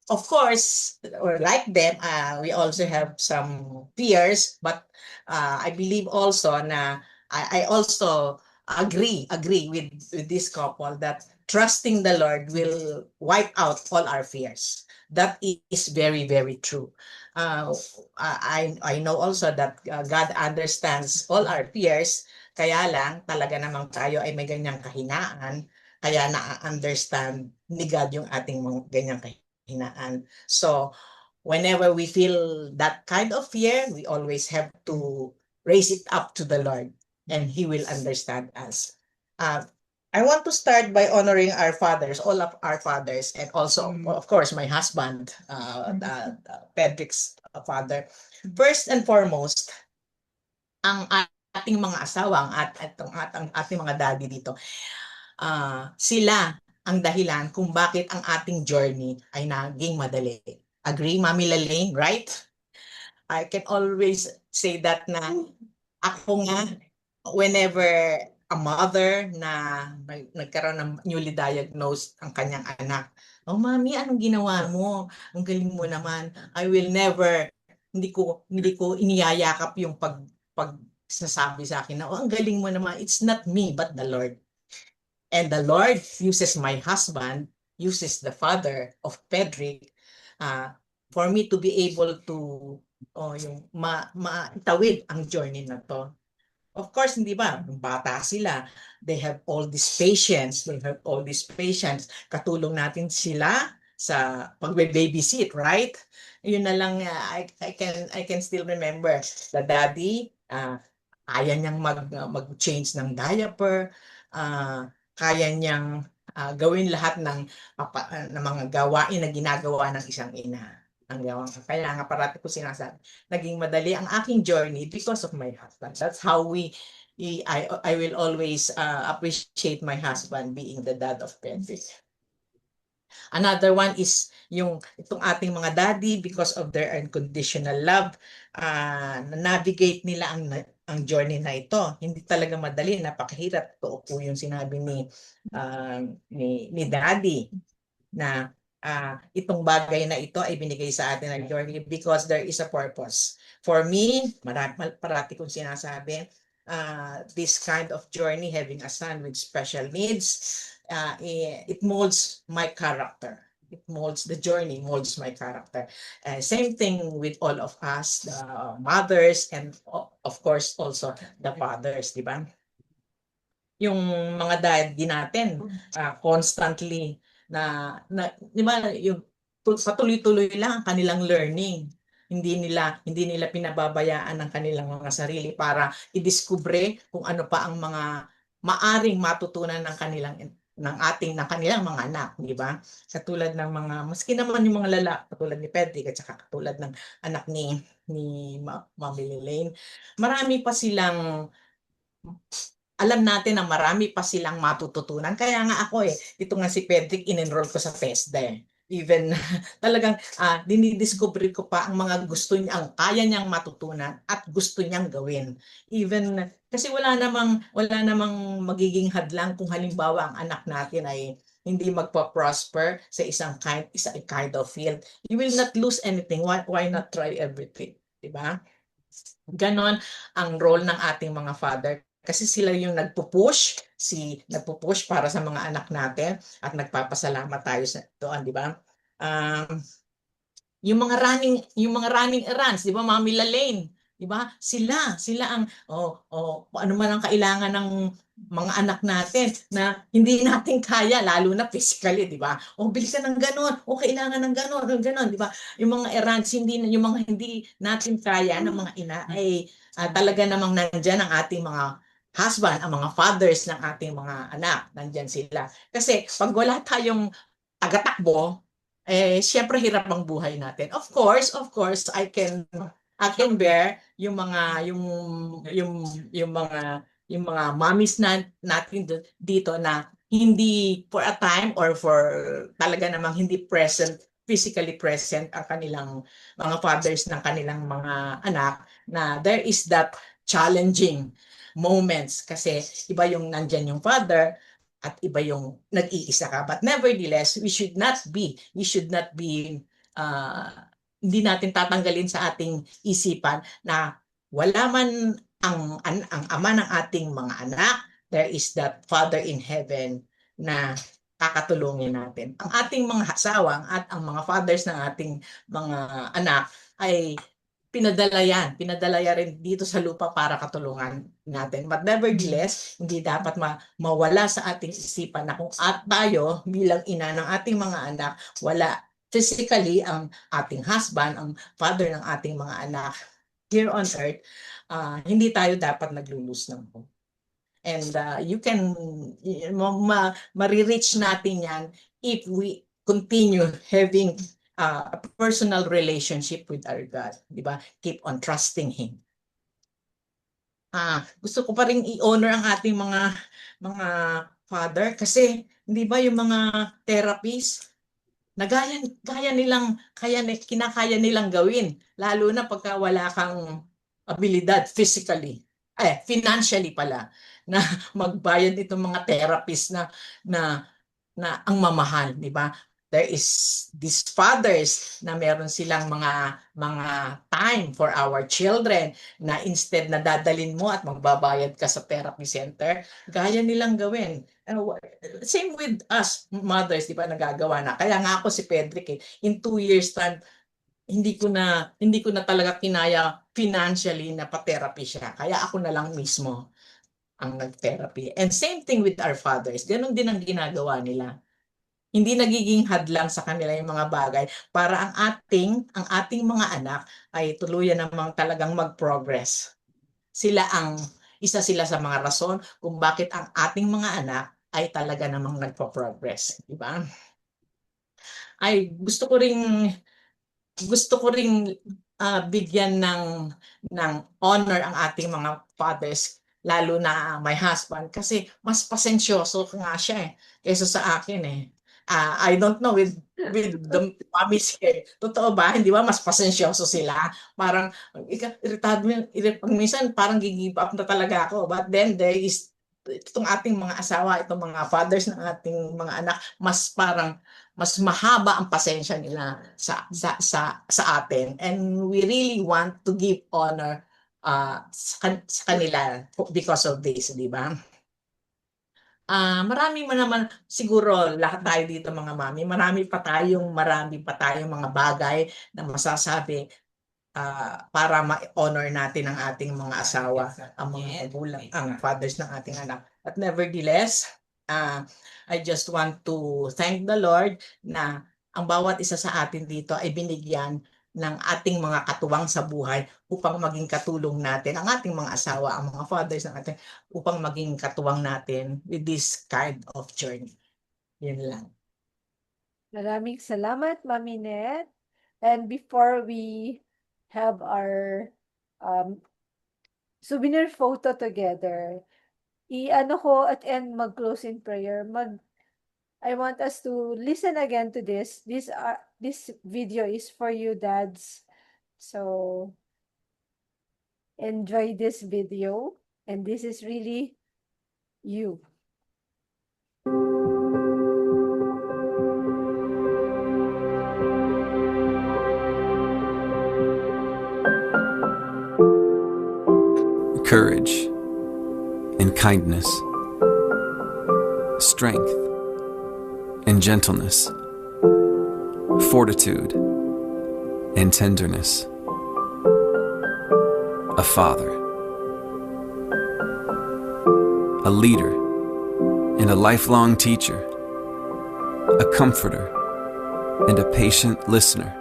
Of course, or like them, we also have some fears, but I believe also na I also agree with this couple that trusting the Lord will wipe out all our fears. That is very, very true. I know also that God understands all our fears, kaya lang talaga namang tayo ay may ganyang kahinaan, kaya na-understand ni God yung ating mga ganyang kahinaan. So, whenever we feel that kind of fear, we always have to raise it up to the Lord and He will understand us. I want to start by honoring our fathers, all of our fathers, and also, of course, my husband, Pedrick's father. First and foremost, ang ating mga asawa, ang ating mga daddy dito, sila ang dahilan kung bakit ang ating journey ay naging madali. Agree, Mami Lalaine, right? I can always say that na ako nga, whenever a mother na nagkaroon ng newly diagnosed ang kanyang anak, oh mami, anong ginawa mo? Ang galing mo naman. I will never, hindi ko iniyayakap yung pagsasabi sa akin na, oh, ang galing mo naman. It's not me, but the Lord. And the Lord uses my husband, uses the father of Pedrick, for me to be able to yung matawid ang journey na to. Of course, hindi ba? Bata sila. They have all this patience. Katulong natin sila sa pagbe-babysit, right? Yun na lang, I can still remember the daddy, kaya niyang mag-change ng diaper, kaya niyang gawin lahat ng mga gawain na ginagawa ng isang ina. Kaya nga parati ko sinasabi, naging madali ang aking journey because of my husband. That's how I will always appreciate my husband being the dad of Pedrick. Another one is yung itong ating mga daddy, because of their unconditional love, na-navigate nila ang journey na ito. Hindi talaga madali, napakahirap. Totoo po yung sinabi ni daddy na itong bagay na ito ay binigay sa atin ng journey because there is a purpose. For me, parati kong sinasabi, this kind of journey, having a son with special needs, it molds my character. It molds the journey, molds my character. Same thing with all of us, the mothers, and of course also the fathers, di ba? Yung mga daddy natin, constantly di ba, yung patuloy-tuloy lang ang kanilang learning. Hindi nila pinababayaan ang kanilang mga sarili para idiskubre kung ano pa ang mga maaring matutunan ng kanilang mga anak, di ba? Katulad ng mga, maski naman yung mga lalaki, katulad ni Pedrick at saka katulad ng anak ni Mami Lelaine, alam natin na marami pa silang matututunan. Kaya nga ako ito nga si Pedrick, in-enroll ko sa TESDA eh. Even talagang dinidiscover ko pa ang mga gusto niya, ang kaya niyang matutunan at gusto niyang gawin. Even kasi wala namang magiging hadlang kung halimbawa ang anak natin ay hindi magpa-prosper sa isang kind of field. You will not lose anything. Why not try everything? Diba? Ganon ang role ng ating mga father. Kasi sila yung nagpo-push para sa mga anak natin at nagpapasalamat tayo sa doon, di ba? Yung mga running errands, di ba, Mami Lelaine, di ba? Sila ang ano man ang kailangan ng mga anak natin na hindi natin kaya, lalo na physically, di ba? Bili ka ng ganon, kailangan ng ganon, di ba? Yung mga errands, yung mga hindi natin kaya ng mga ina ay talaga namang nandyan ang ating mga husband, ang mga fathers ng ating mga anak, nandyan sila. Kasi pag wala tayong tagatakbo, siyempre hirap ang buhay natin. Of course, I can bear yung mga mommies natin dito na hindi for a time or for talaga namang hindi physically present ang kanilang mga fathers ng kanilang mga anak, na there is that challenging moments kasi iba yung nandyan yung father at iba yung nag-iisa ka. But nevertheless, we should not be hindi natin tatanggalin sa ating isipan na wala man ang ama ng ating mga anak, there is that Father in heaven na kakatulungin natin. Ang ating mga asawang at ang mga fathers ng ating mga anak ay pinadala rin dito sa lupa para katulungan natin. But nevertheless, hindi dapat mawala sa ating isipan na kung tayo bilang ina ng ating mga anak, wala physically ang ating husband, ang father ng ating mga anak here on earth, hindi tayo dapat naglulus ng hope. And you can ma-reach natin yan if we continue having a personal relationship with our God, di ba? Keep on trusting Him. Gusto ko pa rin i-honor ang ating mga father kasi hindi ba yung mga therapies na kinakaya nilang gawin, lalo na pagka wala kang abilidad physically, financially pala, na magbayad itong mga therapies na ang mamahal, di ba? There is these fathers na meron silang mga time for our children na instead na dadalin mo at magbabayad ka sa therapy center, gaya nilang gawin. Same with us mothers, di ba, nagagawa na. Kaya nga ako si Pedrick in 2 years time, hindi ko na talaga kinaya financially na pa-therapy siya. Kaya ako na lang mismo ang nag-therapy. And same thing with our fathers. Ganon din ang ginagawa nila. Hindi nagiging hadlang sa kanila yung mga bagay para ang ating mga anak ay tuluyan namang talagang mag-progress. Isa sila sa mga rason kung bakit ang ating mga anak ay talaga namang nagpo-progress, di ba? Ay gusto ko ring bigyan ng honor ang ating mga fathers, lalo na my husband, kasi mas pasensyoso nga siya kaysa sa akin I don't know with the mommies here. Totoo ba? Hindi ba mas pasensyoso sila? Parang iritado mo pag minsan parang gi-give up na talaga ako. But then there is itong ating mga asawa, itong mga fathers ng ating mga anak, mas parang mas mahaba ang pasensya nila sa atin. And we really want to give honor sa kanila because of this, di ba? Marami naman siguro lahat tayo dito mga mami, marami pa tayong mga bagay na masasabi para ma-honor natin ang ating mga asawa, ang mga magulang, ang fathers ng ating anak. But nevertheless, I just want to thank the Lord na ang bawat isa sa atin dito ay binigyan ng ating mga katuwang sa buhay upang maging katulong natin ang ating mga asawa, ang mga fathers ng ating upang maging katuwang natin with this kind of journey. Yun lang. Maraming salamat, Mami Net. And before we have our souvenir photo together, i-ano ko at end mag-close in prayer. I want us to listen again to this. This video is for you, dads. So enjoy this video, and this is really you. Courage and kindness, strength and gentleness, fortitude and tenderness. A father, a leader, and a lifelong teacher, a comforter and a patient listener,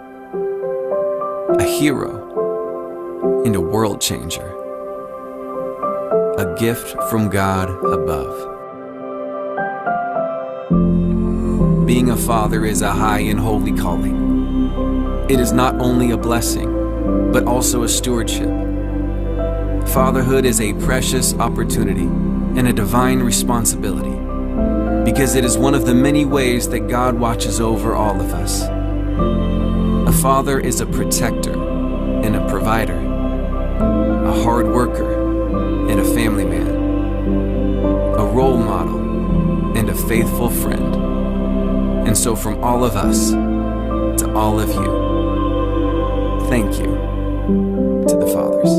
a hero and a world changer, a gift from God above. Being a father is a high and holy calling. It is not only a blessing, but also a stewardship. Fatherhood is a precious opportunity and a divine responsibility, because it is one of the many ways that God watches over all of us. A father is a protector and a provider, a hard worker and a family man, a role model and a faithful friend. And so from all of us to all of you, thank you to the fathers.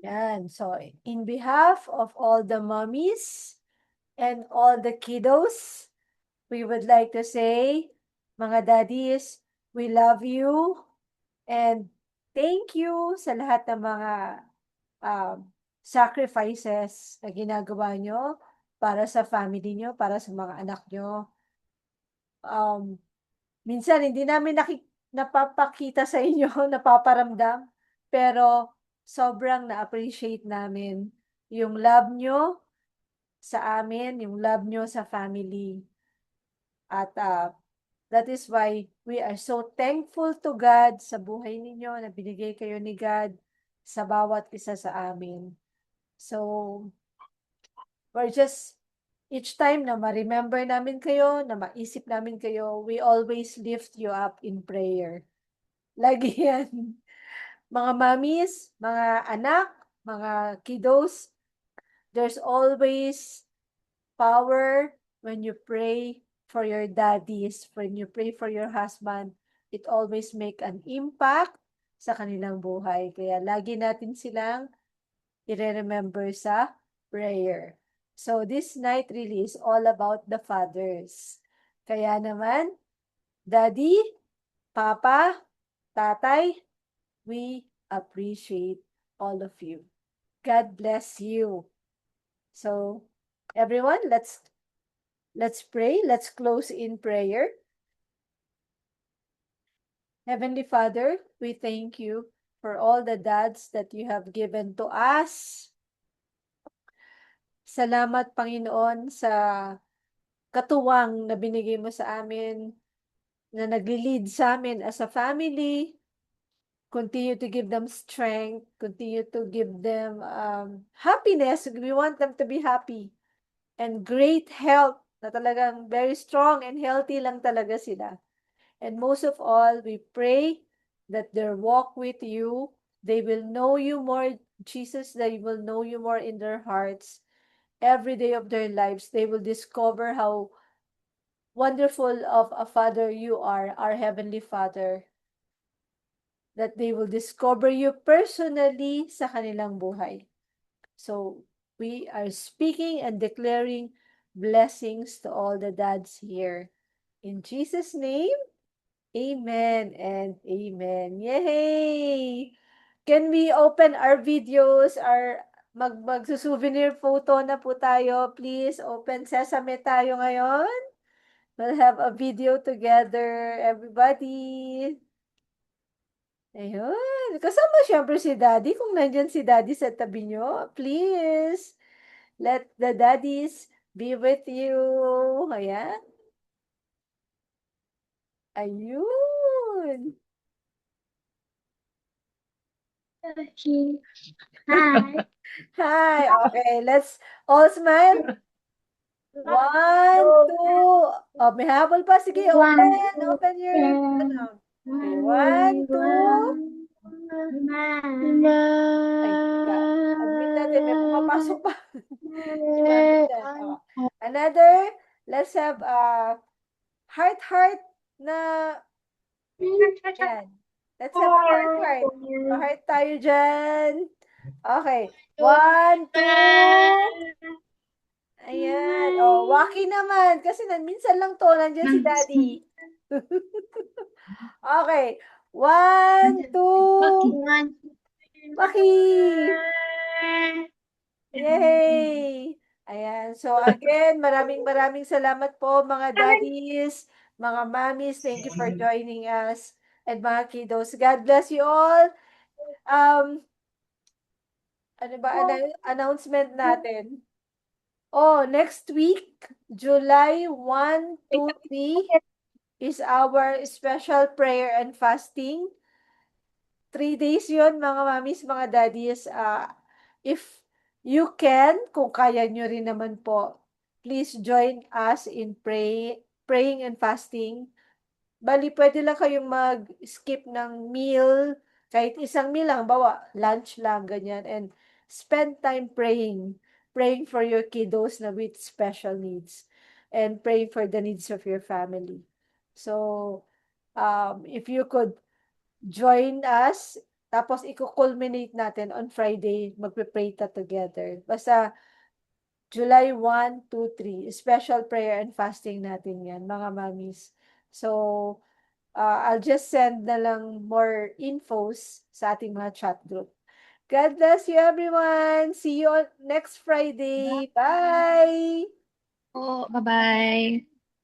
Yan. So, in behalf of all the mommies and all the kiddos, we would like to say, mga daddies, we love you and thank you sa lahat ng mga sacrifices na ginagawa nyo para sa family nyo, para sa mga anak nyo. Minsan hindi namin napapakita sa inyo, napaparamdam, pero sobrang na-appreciate namin yung love nyo sa amin, yung love nyo sa family. At that is why we are so thankful to God sa buhay ninyo na binigay kayo ni God sa bawat isa sa amin. So, we're just, each time na ma-remember namin kayo, na maisip namin kayo, we always lift you up in prayer. Lagi yan. Mga mommies, mga anak, mga kiddos, there's always power when you pray for your daddies, when you pray for your husband. It always make an impact sa kanilang buhay. Kaya lagi natin silang i-remember sa prayer. So this night really is all about the fathers. Kaya naman, Daddy, Papa, Tatay, we appreciate all of you. God bless you. So, everyone, let's pray. Let's close in prayer. Heavenly Father, we thank you for all the dads that you have given to us. Salamat, Panginoon, sa katuwang na binigay mo sa amin, na nagli-lead sa amin as a family, continue to give them strength, continue to give them happiness. We want them to be happy and great health, na talagang very strong and healthy lang talaga sila. And most of all, we pray that their walk with you, they will know you more, Jesus, they will know you more in their hearts. Every day of their lives, they will discover how wonderful of a Father you are, our Heavenly Father. That they will discover you personally sa kanilang buhay. So, we are speaking and declaring blessings to all the dads here. In Jesus' name, amen and amen. Yay! Can we open our videos, magsusouvenir photo na po tayo. Please, open sesame tayo ngayon. We'll have a video together, everybody. Ayun. Kasama siyempre si Daddy. Kung nandyan si Daddy sa tabi nyo, please, let the daddies be with you. Ayan. Ayun. Okay. Hi. Hi. Okay, let's all smile. 1, 2. Oh, may habol pa. Sige, open your, ano. Okay, 1, 2. Ay, teka. Admit natin, may pumapasok pa. Si Mami dyan. Oh. Another, let's have a heart na, yan. Let's have a heart. Pa-heart tayo dyan. Okay. 1, 2. Ayan. Oh, Waki naman. Kasi minsan lang to, nandiyan si Daddy. Okay. 1, 2. Waki! Yay! Ayan. So again, maraming salamat po mga daddies, mga mommies. Thank you for joining us. And mga kiddos, God bless you all. Ano ba announcement natin? Oh, next week, July 1, 2, 3 is our special prayer and fasting. 3 days yun, mga mommies, mga daddies. If you can, kung kaya nyo rin naman po, please join us in praying and fasting. Bali, pwede lang kayong mag-skip ng meal, kahit isang meal lang, bawa, lunch lang, ganyan, and spend time praying for your kiddos na with special needs, and praying for the needs of your family. So, if you could join us, tapos i-culminate natin on Friday, magpe-pray ta together. Basta, July 1, 2, 3, special prayer and fasting natin yan, mga mommies. So, I'll just send na lang more infos sa ating mga chat group. God bless you, everyone. See you on next Friday. Bye! Oh, bye-bye.